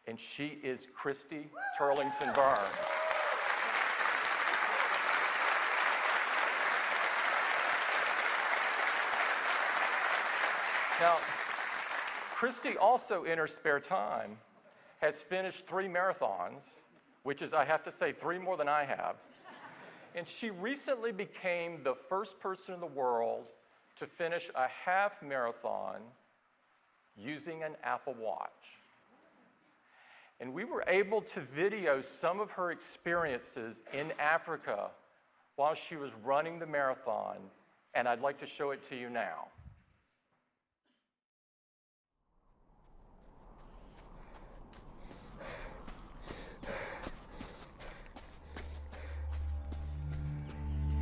and she is Christy Turlington Burns. Now, Christy also, in her spare time, has finished 3 marathons, which is, I have to say, 3 more than I have. And she recently became the first person in the world to finish a half marathon using an Apple Watch. And we were able to video some of her experiences in Africa while she was running the marathon, and I'd like to show it to you now.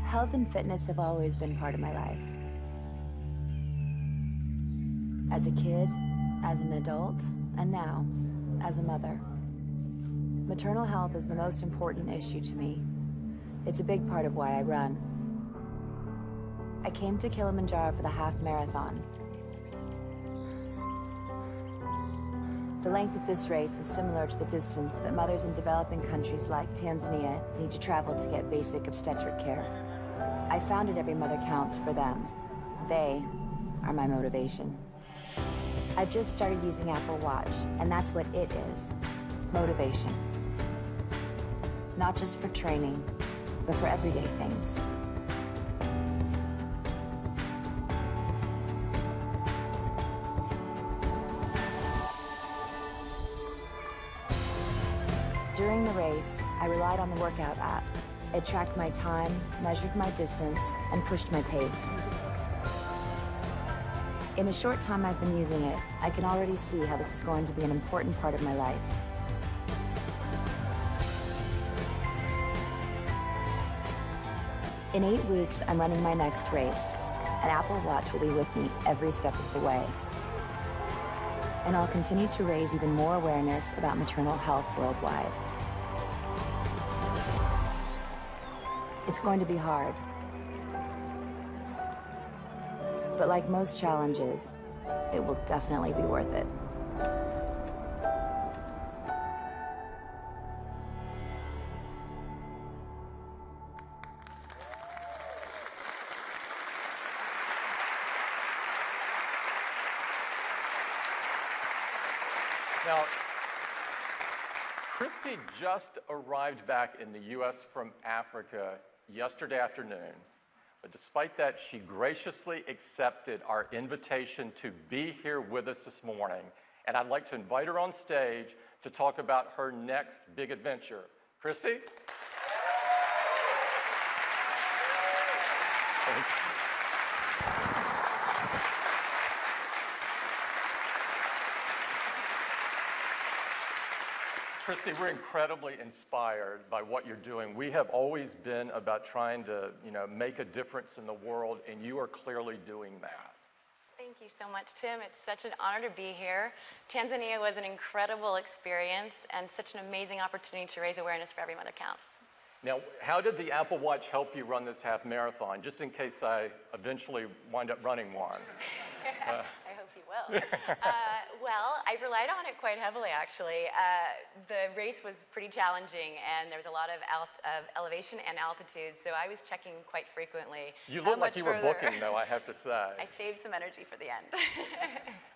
Health and fitness have always been part of my life. As a kid, as an adult, and now, as a mother. Maternal health is the most important issue to me. It's a big part of why I run. I came to Kilimanjaro for the half marathon. The length of this race is similar to the distance that mothers in developing countries like Tanzania need to travel to get basic obstetric care. I founded Every Mother Counts for them. They are my motivation. I've just started using Apple Watch, and that's what it is. Motivation. Not just for training, but for everyday things. During the race, I relied on the workout app. It tracked my time, measured my distance, and pushed my pace. In the short time I've been using it, I can already see how this is going to be an important part of my life. In 8 weeks, I'm running my next race. An Apple Watch will be with me every step of the way. And I'll continue to raise even more awareness about maternal health worldwide. It's going to be hard. But like most challenges, it will definitely be worth it. Now, Christy just arrived back in the U.S. from Africa yesterday afternoon. But despite that, she graciously accepted our invitation to be here with us this morning. And I'd like to invite her on stage to talk about her next big adventure. Christy? Christy, we're incredibly inspired by what you're doing. We have always been about trying to, make a difference in the world, and you are clearly doing that. Thank you so much, Tim. It's such an honor to be here. Tanzania was an incredible experience and such an amazing opportunity to raise awareness for everyone that counts. Now, how did the Apple Watch help you run this half marathon, just in case I eventually wind up running one? I hope you will. Well, I relied on it quite heavily, actually. The race was pretty challenging, and there was a lot of elevation and altitude, so I was checking quite frequently. You look like you were booking, though, I have to say. I saved some energy for the end.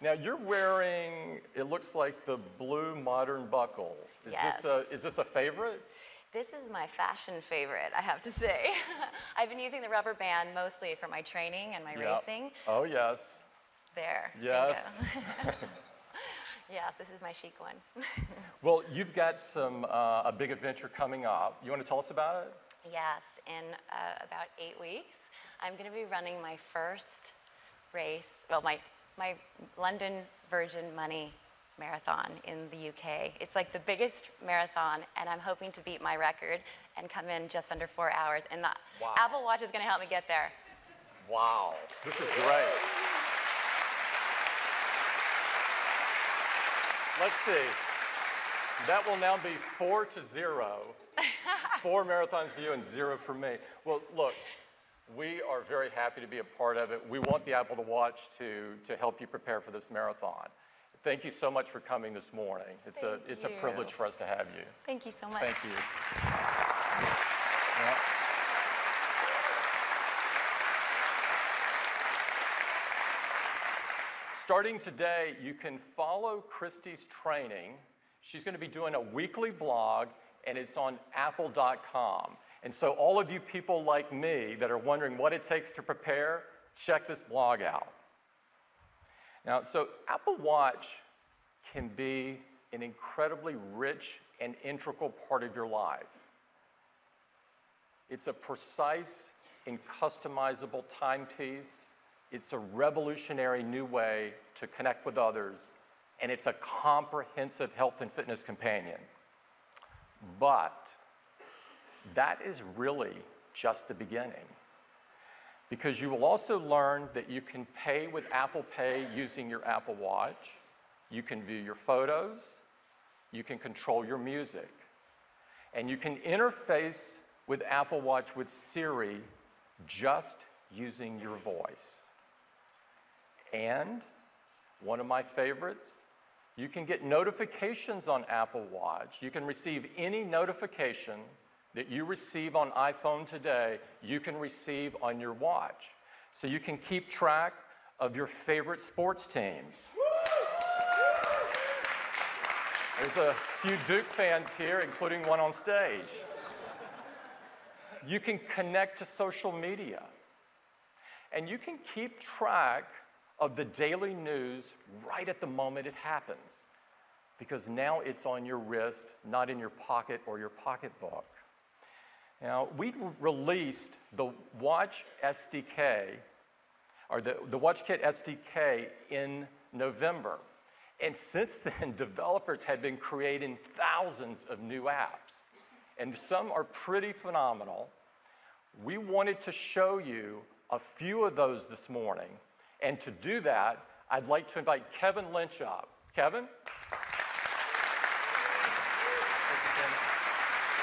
Now, you're wearing, it looks like the blue modern buckle. Yes. Is this a favorite? This is my fashion favorite, I have to say. I've been using the rubber band mostly for my training and my racing. Oh, yes. There. Yes. There you go. Yes, this is my chic one. Well, you've got a big adventure coming up. You want to tell us about it? Yes, in about 8 weeks, I'm going to be running my first race, well, my London Virgin Money Marathon in the UK. It's like the biggest marathon, and I'm hoping to beat my record and come in just under 4 hours. And the Apple Watch is going to help me get there. Wow, this is great. Let's see. That will now be 4-0. 4 marathons for you and 0 for me. Well, look, we are very happy to be a part of it. We want the Apple Watch to help you prepare for this marathon. Thank you so much for coming this morning. It's a privilege for us to have you. Thank you so much. Thank you. Yeah. Starting today, you can follow Christy's training. She's going to be doing a weekly blog, and it's on apple.com. And so all of you people like me that are wondering what it takes to prepare, check this blog out. Now, so Apple Watch can be an incredibly rich and integral part of your life. It's a precise and customizable timepiece. It's a revolutionary new way to connect with others, and it's a comprehensive health and fitness companion. But that is really just the beginning, because you will also learn that you can pay with Apple Pay using your Apple Watch. You can view your photos. You can control your music. And you can interface with Apple Watch with Siri just using your voice. And one of my favorites, you can get notifications on Apple Watch. You can receive any notification that you receive on iPhone today, you can receive on your watch. So you can keep track of your favorite sports teams. There's a few Duke fans here, including one on stage. You can connect to social media. And you can keep track of the daily news right at the moment it happens, because now it's on your wrist, not in your pocket or your pocketbook. Now, we released the Watch SDK, or the WatchKit SDK in November. And since then, developers have been creating thousands of new apps. And some are pretty phenomenal. We wanted to show you a few of those this morning. And to do that, I'd like to invite Kevin Lynch up. Kevin?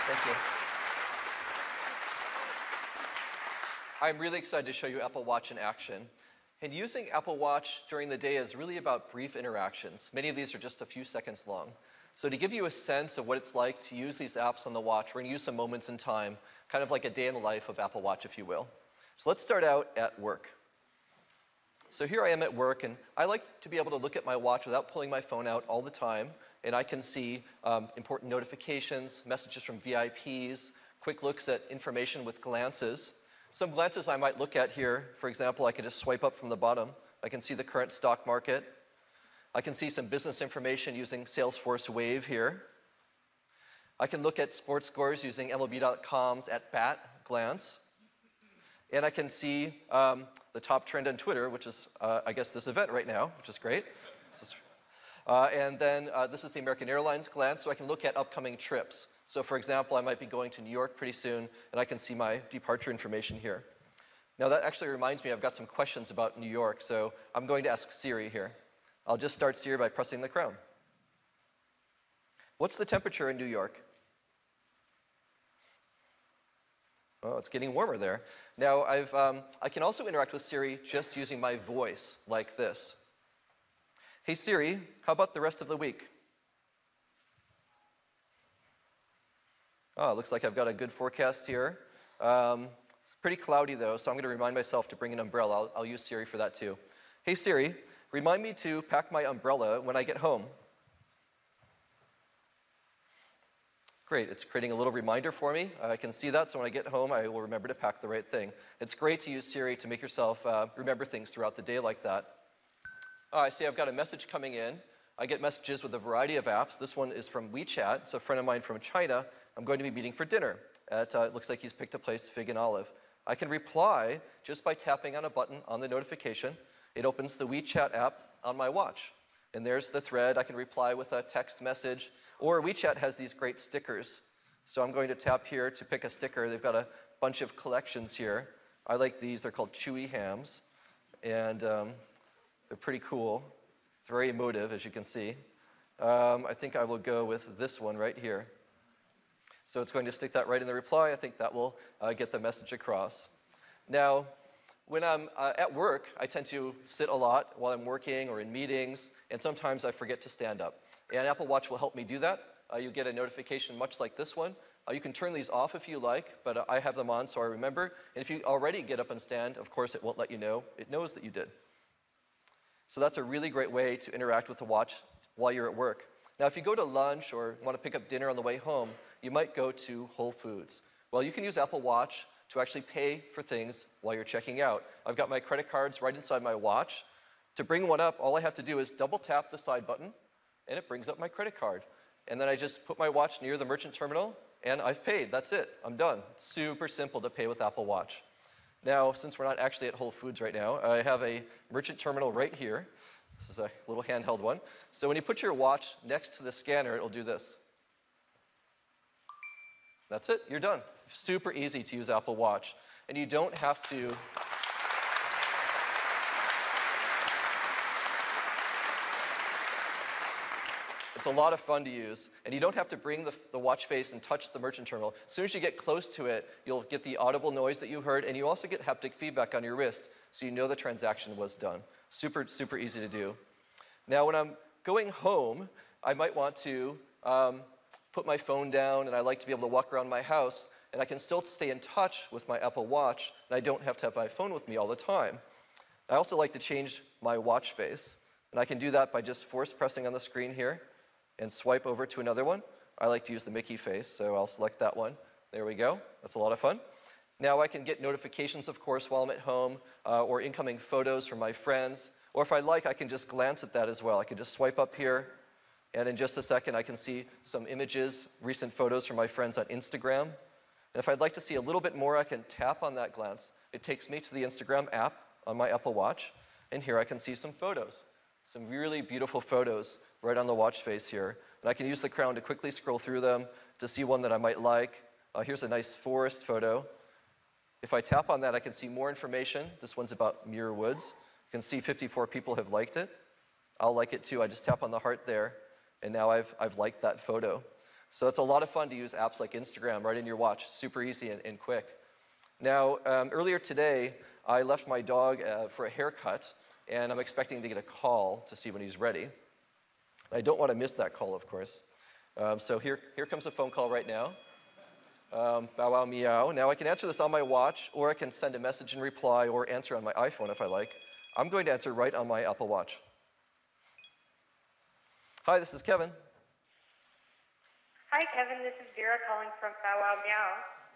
Thank you. I'm really excited to show you Apple Watch in action. And using Apple Watch during the day is really about brief interactions. Many of these are just a few seconds long. So to give you a sense of what it's like to use these apps on the watch, we're going to use some moments in time, kind of like a day in the life of Apple Watch, if you will. So let's start out at work. So here I am at work, and I like to be able to look at my watch without pulling my phone out all the time, and I can see important notifications, messages from VIPs, quick looks at information with glances. Some glances I might look at here, for example, I can just swipe up from the bottom. I can see the current stock market. I can see some business information using Salesforce Wave here. I can look at sports scores using MLB.com's at-bat glance. And I can see the top trend on Twitter, which is, I guess, this event right now, which is great. And then this is the American Airlines glance, so I can look at upcoming trips. So for example, I might be going to New York pretty soon, and I can see my departure information here. Now that actually reminds me, I've got some questions about New York, so I'm going to ask Siri here. I'll just start Siri by pressing the crown. What's the temperature in New York? Oh, it's getting warmer there. Now, I can also interact with Siri just using my voice, like this. Hey Siri, how about the rest of the week? Oh, it looks like I've got a good forecast here. It's pretty cloudy though, so I'm going to remind myself to bring an umbrella. I'll use Siri for that too. Hey Siri, remind me to pack my umbrella when I get home. Great, it's creating a little reminder for me. I can see that, so when I get home, I will remember to pack the right thing. It's great to use Siri to make yourself remember things throughout the day like that. I see I've got a message coming in. I get messages with a variety of apps. This one is from WeChat. It's a friend of mine from China. I'm going to be meeting for dinner. It looks like he's picked a place, Fig and Olive. I can reply just by tapping on a button on the notification. It opens the WeChat app on my watch. And there's the thread. I can reply with a text message. Or WeChat has these great stickers. So I'm going to tap here to pick a sticker. They've got a bunch of collections here. I like these. They're called Chewy Hams. And they're pretty cool. Very emotive, as you can see. I think I will go with this one right here. So it's going to stick that right in the reply. I think that will get the message across. Now, when I'm at work, I tend to sit a lot while I'm working or in meetings, and sometimes I forget to stand up. And Apple Watch will help me do that. You get a notification much like this one. You can turn these off if you like, but I have them on so I remember. And if you already get up and stand, of course it won't let you know. It knows that you did. So that's a really great way to interact with the watch while you're at work. Now, if you go to lunch or want to pick up dinner on the way home, you might go to Whole Foods. Well, you can use Apple Watch to actually pay for things while you're checking out. I've got my credit cards right inside my watch. To bring one up, all I have to do is double tap the side button, and it brings up my credit card. And then I just put my watch near the merchant terminal, and I've paid. That's it. I'm done. It's super simple to pay with Apple Watch. Now, since we're not actually at Whole Foods right now, I have a merchant terminal right here. This is a little handheld one. So when you put your watch next to the scanner, it'll do this. That's it. You're done. Super easy to use Apple Watch. And you don't have to... It's a lot of fun to use, and you don't have to bring the watch face and touch the merchant terminal. As soon as you get close to it, you'll get the audible noise that you heard, and you also get haptic feedback on your wrist, so you know the transaction was done. Super, super easy to do. Now, when I'm going home, I might want to put my phone down, and I like to be able to walk around my house, and I can still stay in touch with my Apple Watch, and I don't have to have my phone with me all the time. I also like to change my watch face, and I can do that by just force pressing on the screen here. and swipe over to another one. I like to use the Mickey face, so I'll select that one. There we go. That's a lot of fun. Now I can get notifications, of course, while I'm at home, or incoming photos from my friends. Or if I like, I can just glance at that as well. I can just swipe up here, and in just a second, I can see some images, recent photos from my friends on Instagram. And if I'd like to see a little bit more, I can tap on that glance. It takes me to the Instagram app on my Apple Watch, and here I can see some photos. Some really beautiful photos right on the watch face here. And I can use the crown to quickly scroll through them to see one that I might like. Here's a nice forest photo. If I tap on that, I can see more information. This one's about Muir Woods. You can see 54 people have liked it. I'll like it too. I just tap on the heart there, and now I've liked that photo. So it's a lot of fun to use apps like Instagram right in your watch. Super easy and quick. Now, earlier today, I left my dog for a haircut, and I'm expecting to get a call to see when he's ready. I don't want to miss that call, of course. So here comes a phone call right now. Bow wow meow. Now I can answer this on my watch, or I can send a message and reply, or answer on my iPhone if I like. I'm going to answer right on my Apple Watch. Hi, this is Kevin. Hi, Kevin. This is Vera calling from Bow Wow Meow.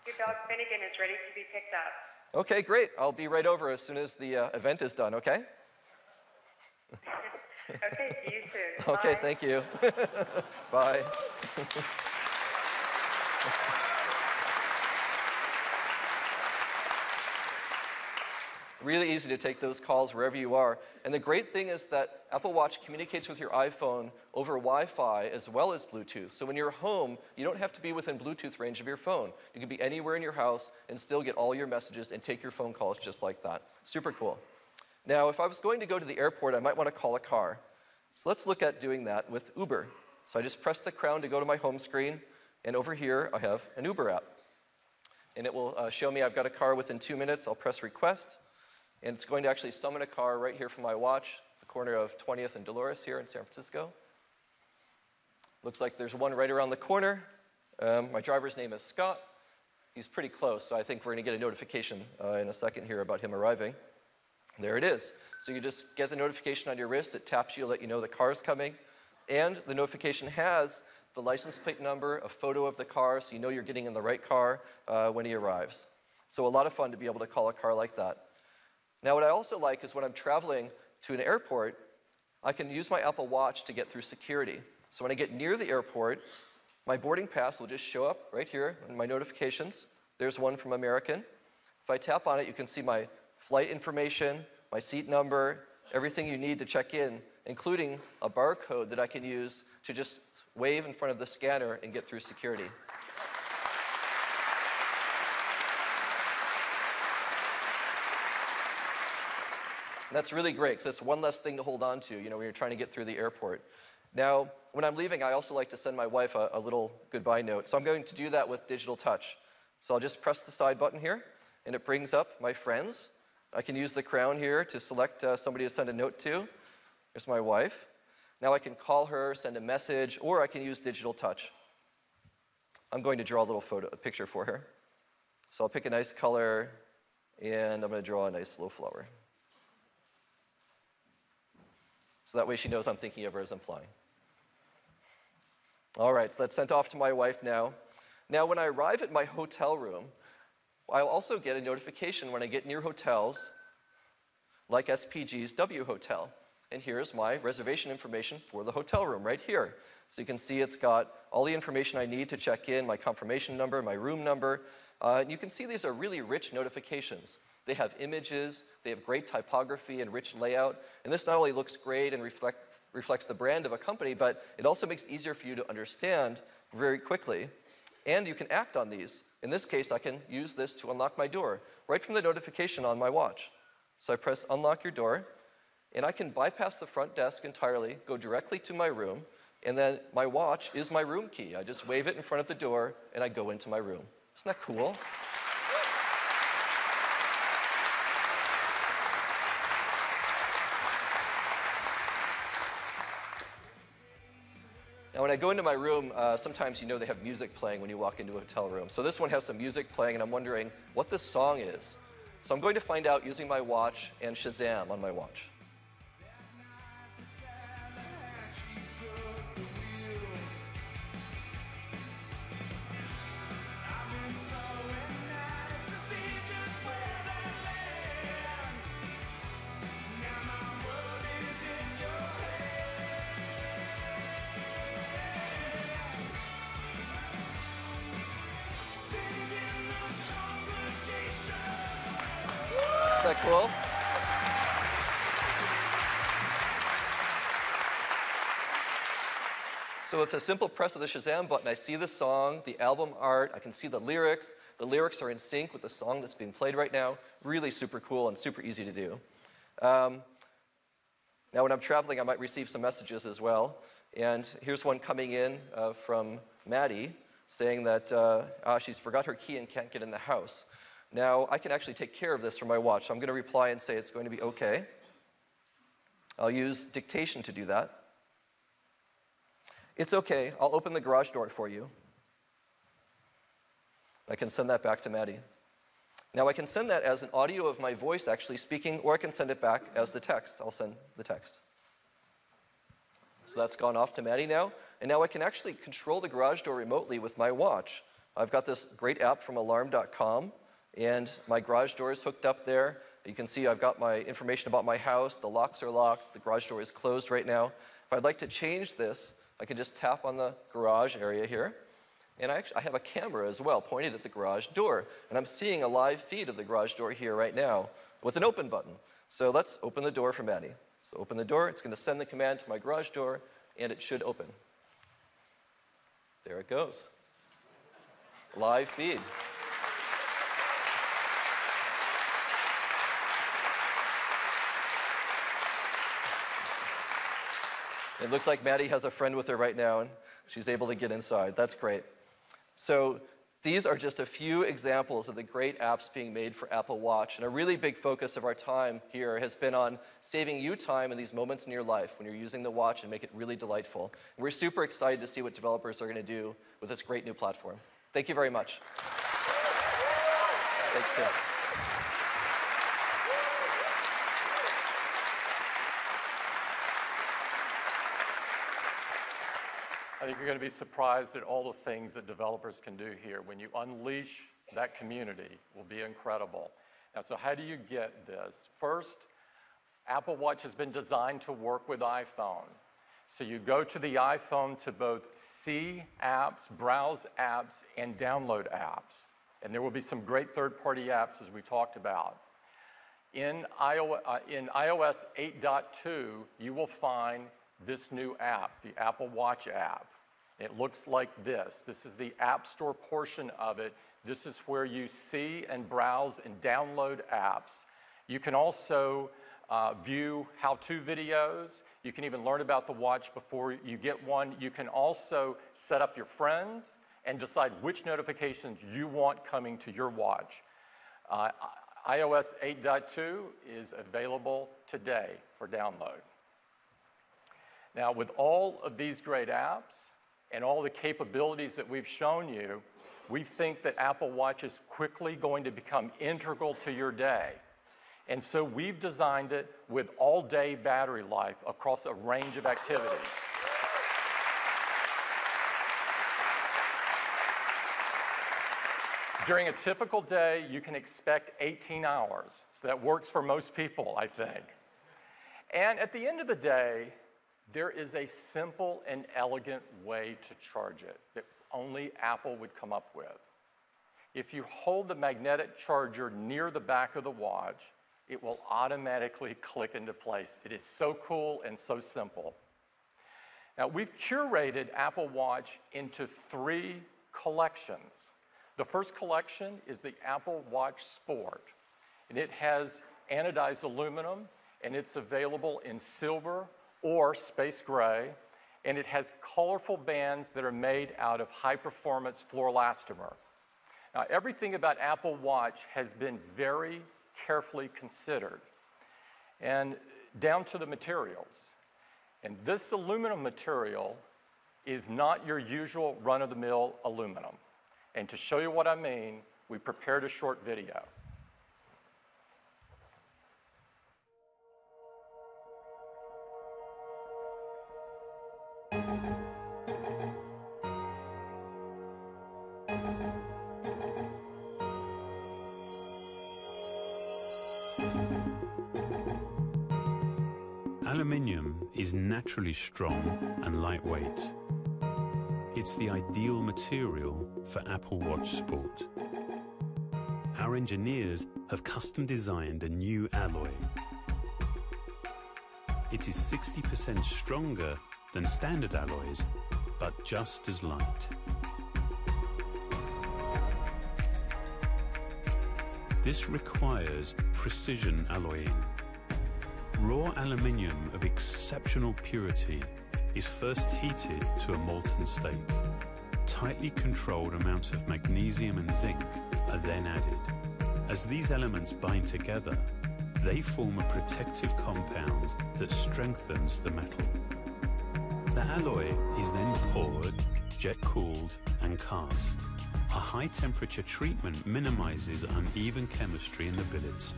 Your dog Finnegan is ready to be picked up. Okay, great. I'll be right over as soon as the event is done, okay? Okay, see you soon. Okay, Bye. thank you. Bye. Really easy to take those calls wherever you are. And the great thing is that Apple Watch communicates with your iPhone over Wi-Fi as well as Bluetooth. So when you're home, you don't have to be within Bluetooth range of your phone. You can be anywhere in your house and still get all your messages and take your phone calls just like that. Super cool. Now, if I was going to go to the airport, I might want to call a car. So let's look at doing that with Uber. So I just press the crown to go to my home screen, and over here I have an Uber app. And it will show me I've got a car within 2 minutes. I'll press request. And it's going to actually summon a car right here from my watch, the corner of 20th and Dolores here in San Francisco. Looks like there's one right around the corner. My driver's name is Scott. He's pretty close, so I think we're going to get a notification in a second here about him arriving. There it is. So you just get the notification on your wrist. It taps you to let you know the car's coming. And the notification has the license plate number, a photo of the car, so you know you're getting in the right car when he arrives. So a lot of fun to be able to call a car like that. Now, what I also like is when I'm traveling to an airport, I can use my Apple Watch to get through security. So when I get near the airport, my boarding pass will just show up right here in my notifications. There's one from American. If I tap on it, you can see my flight information, my seat number, everything you need to check in, including a barcode that I can use to just wave in front of the scanner and get through security. That's really great, because that's one less thing to hold on to, when you're trying to get through the airport. Now, when I'm leaving, I also like to send my wife a little goodbye note. So I'm going to do that with Digital Touch. So I'll just press the side button here, and it brings up my friends. I can use the crown here to select somebody to send a note to. There's my wife. Now I can call her, send a message, or I can use Digital Touch. I'm going to draw a little a picture for her. So I'll pick a nice color, and I'm going to draw a nice little flower. So that way she knows I'm thinking of her as I'm flying. All right, so that's sent off to my wife now. Now, when I arrive at my hotel room, I'll also get a notification when I get near hotels like SPG's W Hotel. And here's my reservation information for the hotel room right here. So you can see it's got all the information I need to check in, my confirmation number, my room number. And you can see these are really rich notifications. They have images, they have great typography and rich layout, and this not only looks great and reflects the brand of a company, but it also makes it easier for you to understand very quickly, and you can act on these. In this case, I can use this to unlock my door, right from the notification on my watch. So I press unlock your door, and I can bypass the front desk entirely, go directly to my room, and then my watch is my room key. I just wave it in front of the door, and I go into my room. Isn't that cool? Now, when I go into my room, sometimes they have music playing when you walk into a hotel room. So this one has some music playing, and I'm wondering what this song is. So I'm going to find out using my watch and Shazam on my watch. that cool? So with a simple press of the Shazam button, I see the song, the album art, I can see the lyrics. The lyrics are in sync with the song that's being played right now. Really super cool and super easy to do. Now when I'm traveling, I might receive some messages as well. And here's one coming in from Maddie saying that she's forgot her key and can't get in the house. Now, I can actually take care of this from my watch. So I'm going to reply and say it's going to be okay. I'll use dictation to do that. It's okay. I'll open the garage door for you. I can send that back to Maddie. Now, I can send that as an audio of my voice actually speaking, or I can send it back as the text. I'll send the text. So that's gone off to Maddie now. And now I can actually control the garage door remotely with my watch. I've got this great app from alarm.com, and my garage door is hooked up there. You can see I've got my information about my house. The locks are locked. The garage door is closed right now. If I'd like to change this, I can just tap on the garage area here. And I have a camera as well pointed at the garage door. And I'm seeing a live feed of the garage door here right now with an open button. So let's open the door for Maddie. So open the door. It's going to send the command to my garage door, and it should open. There it goes. Live feed. It looks like Maddie has a friend with her right now, and she's able to get inside. That's great. So these are just a few examples of the great apps being made for Apple Watch. And a really big focus of our time here has been on saving you time in these moments in your life when you're using the watch and make it really delightful. And we're super excited to see what developers are going to do with this great new platform. Thank you very much. Thanks, Tim. I think you're going to be surprised at all the things that developers can do here. When you unleash that community, it will be incredible. Now, so how do you get this? First, Apple Watch has been designed to work with iPhone. So you go to the iPhone to both see apps, browse apps, and download apps. And there will be some great third-party apps, as we talked about. In iOS 8.2, you will find this new app, the Apple Watch app. It looks like this. This is the App Store portion of it. This is where you see and browse and download apps. You can also view how-to videos. You can even learn about the watch before you get one. You can also set up your friends and decide which notifications you want coming to your watch. iOS 8.2 is available today for download. Now, with all of these great apps and all the capabilities that we've shown you, we think that Apple Watch is quickly going to become integral to your day. And so we've designed it with all-day battery life across a range of activities. During a typical day, you can expect 18 hours. So that works for most people, I think. And at the end of the day, there is a simple and elegant way to charge it that only Apple would come up with. If you hold the magnetic charger near the back of the watch, it will automatically click into place. It is so cool and so simple. Now, we've curated Apple Watch into 3 collections. The first collection is the Apple Watch Sport, and it has anodized aluminum, and it's available in silver or space gray, and it has colorful bands that are made out of high-performance fluoroelastomer. Now, everything about Apple Watch has been very carefully considered, and down to the materials. And this aluminum material is not your usual run-of-the-mill aluminum. And to show you what I mean, we prepared a short video. Aluminium is naturally strong and lightweight. It's the ideal material for Apple Watch Sport. our engineers have custom designed a new alloy. It is 60% stronger than standard alloys, but just as light. This requires precision alloying. Raw aluminium of exceptional purity is first heated to a molten state. Tightly controlled amounts of magnesium and zinc are then added. As these elements bind together, they form a protective compound that strengthens the metal. The alloy is then poured, jet-cooled, and cast. A high-temperature treatment minimizes uneven chemistry in the billets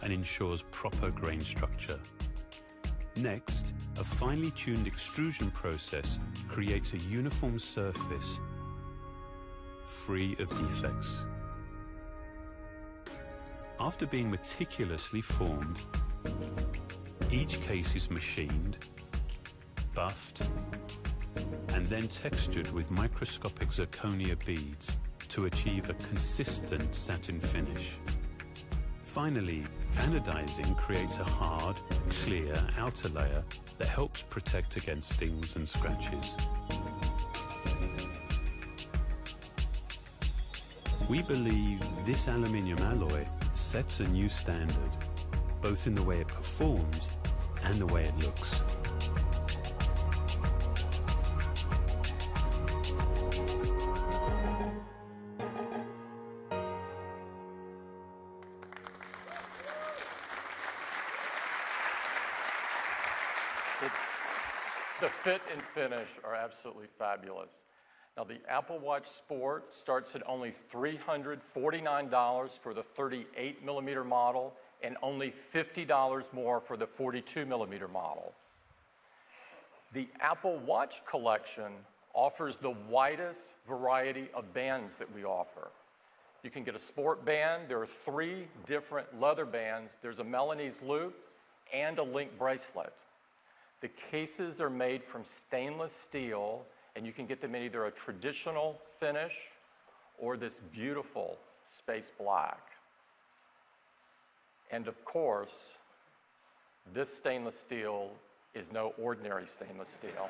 and ensures proper grain structure. Next, a finely tuned extrusion process creates a uniform surface free of defects. After being meticulously formed, each case is machined, buffed, and then textured with microscopic zirconia beads to achieve a consistent satin finish. Finally, anodizing creates a hard, clear outer layer that helps protect against stings and scratches. We believe this aluminium alloy sets a new standard, both in the way it performs and the way it looks. The fit and finish are absolutely fabulous. Now, the Apple Watch Sport starts at only $349 for the 38 millimeter model and only $50 more for the 42 millimeter model. The Apple Watch collection offers the widest variety of bands that we offer. You can get a sport band. There are 3 different leather bands. There's a Milanese loop and a link bracelet. The cases are made from stainless steel, and you can get them in either a traditional finish or this beautiful space black. And of course, this stainless steel is no ordinary stainless steel.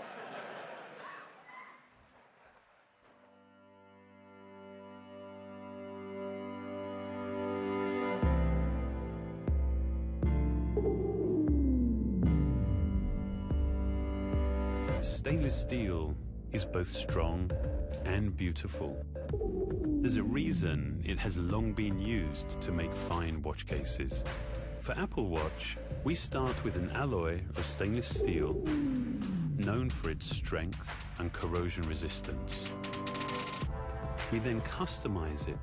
Stainless steel is both strong and beautiful. There's a reason it has long been used to make fine watch cases. For Apple Watch, we start with an alloy of stainless steel known for its strength and corrosion resistance. We then customize it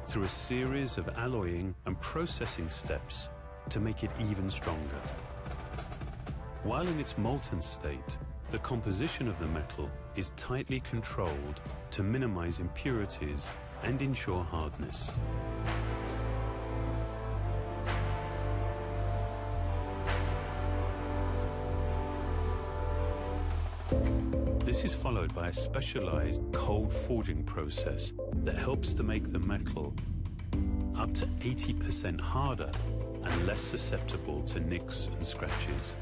through a series of alloying and processing steps to make it even stronger. While in its molten state, the composition of the metal is tightly controlled to minimize impurities and ensure hardness. This is followed by a specialized cold forging process that helps to make the metal up to 80% harder and less susceptible to nicks and scratches.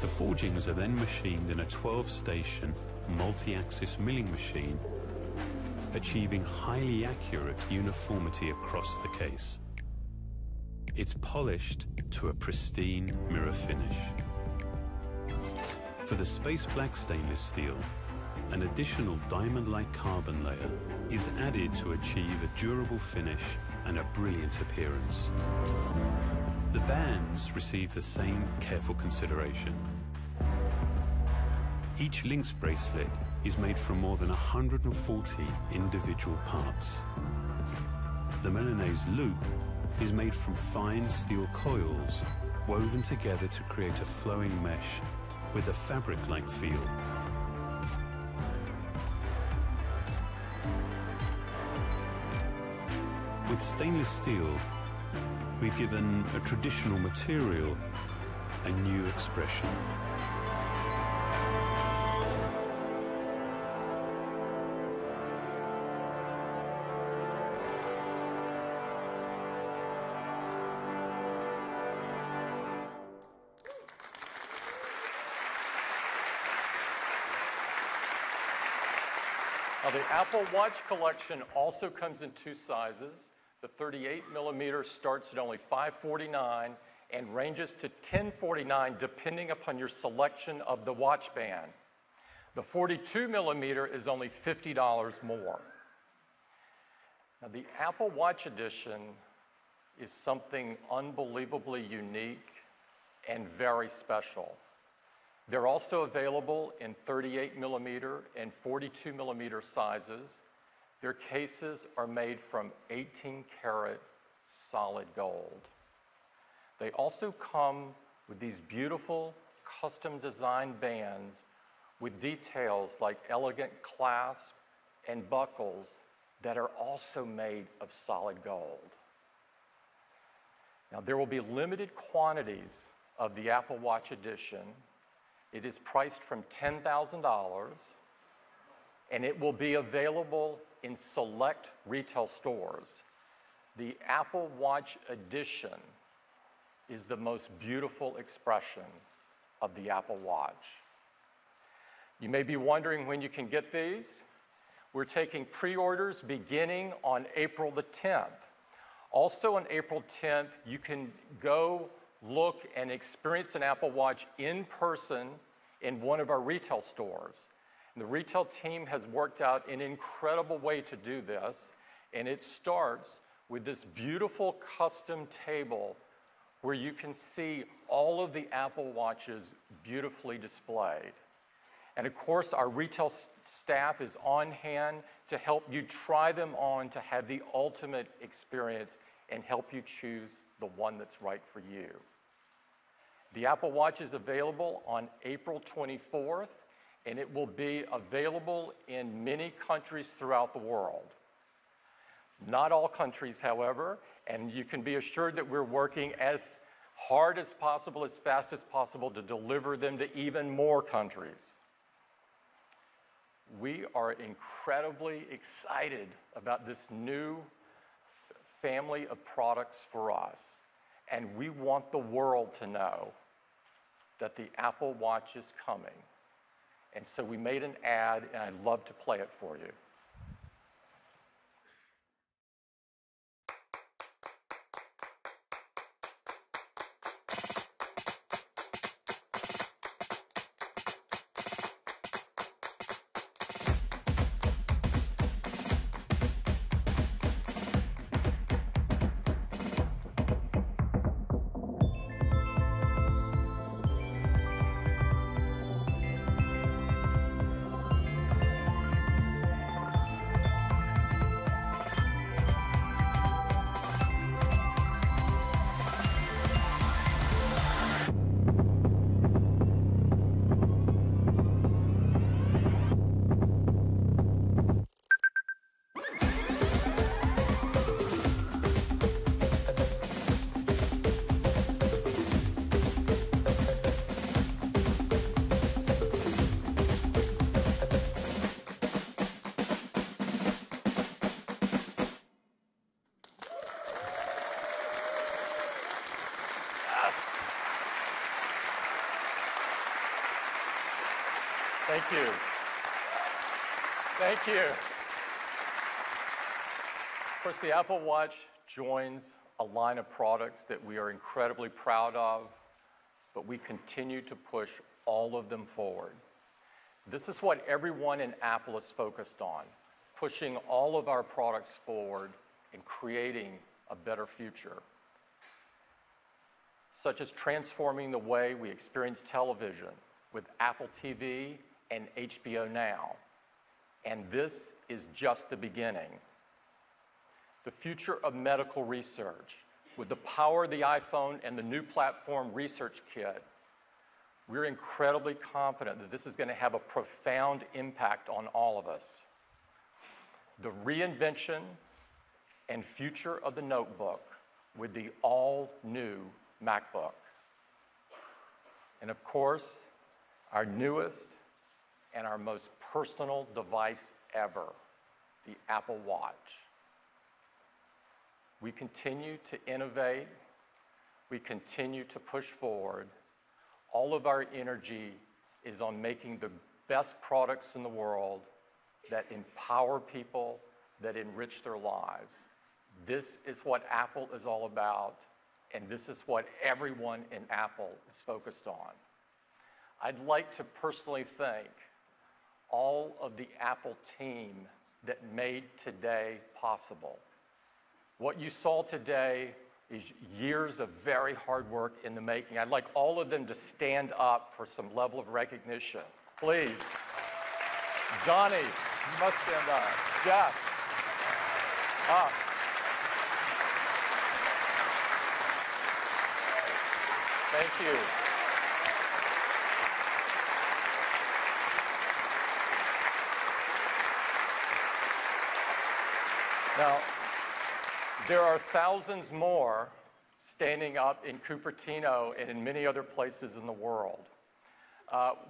The forgings are then machined in a 12-station multi-axis milling machine, achieving highly accurate uniformity across the case. It's polished to a pristine mirror finish. For the space black stainless steel, an additional diamond-like carbon layer is added to achieve a durable finish and a brilliant appearance. The bands receive the same careful consideration. Each links bracelet is made from more than 140 individual parts. The Milanese loop is made from fine steel coils woven together to create a flowing mesh with a fabric-like feel. With stainless steel, we've given a traditional material a new expression. Now, the Apple Watch collection also comes in two sizes. The 38mm starts at only $549 and ranges to $1049 depending upon your selection of the watch band. The 42mm is only $50 more. Now, the Apple Watch Edition is something unbelievably unique and very special. They're also available in 38mm and 42mm sizes. Their cases are made from 18-karat solid gold. They also come with these beautiful custom designed bands with details like elegant clasp and buckles that are also made of solid gold. Now, there will be limited quantities of the Apple Watch Edition. It is priced from $10,000, and it will be available in select retail stores. The Apple Watch Edition is the most beautiful expression of the Apple Watch. You may be wondering when you can get these. We're taking pre-orders beginning on April the 10th. Also on April 10th, you can go look and experience an Apple Watch in person in one of our retail stores. And the retail team has worked out an incredible way to do this, and it starts with this beautiful custom table where you can see all of the Apple Watches beautifully displayed. And of course, our retail staff is on hand to help you try them on to have the ultimate experience and help you choose the one that's right for you. The Apple Watch is available on April 24th, and it will be available in many countries throughout the world. Not all countries, however, and you can be assured that we're working as hard as possible, as fast as possible to deliver them to even more countries. We are incredibly excited about this new family of products for us, and we want the world to know that the Apple Watch is coming. And so we made an ad, and I'd love to play it for you. Thank you. Thank you. Of course, the Apple Watch joins a line of products that we are incredibly proud of, but we continue to push all of them forward. This is what everyone in Apple is focused on, pushing all of our products forward and creating a better future, such as transforming the way we experience television with Apple TV and HBO Now. And this is just the beginning. The future of medical research, with the power of the iPhone and the new platform Research Kit, we're incredibly confident that this is going to have a profound impact on all of us. The reinvention and future of the notebook with the all-new MacBook. And of course, our newest and our most personal device ever, the Apple Watch. We continue to innovate. We continue to push forward. All of our energy is on making the best products in the world that empower people, that enrich their lives. This is what Apple is all about, and this is what everyone in Apple is focused on. I'd like to personally thank all of the Apple team that made today possible. What you saw today is years of very hard work in the making. I'd like all of them to stand up for some level of recognition. Please. Johnny, you must stand up. Jeff, up. Thank you. Now, there are thousands more standing up in Cupertino and in many other places in the world.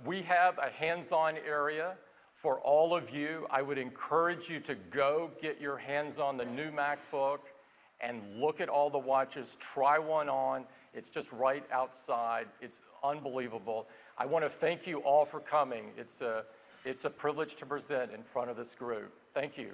We have a hands-on area for all of you. I would encourage you to go get your hands on the new MacBook and look at all the watches, try one on. It's just right outside. It's unbelievable. I want to thank you all for coming. It's a privilege to present in front of this group. Thank you.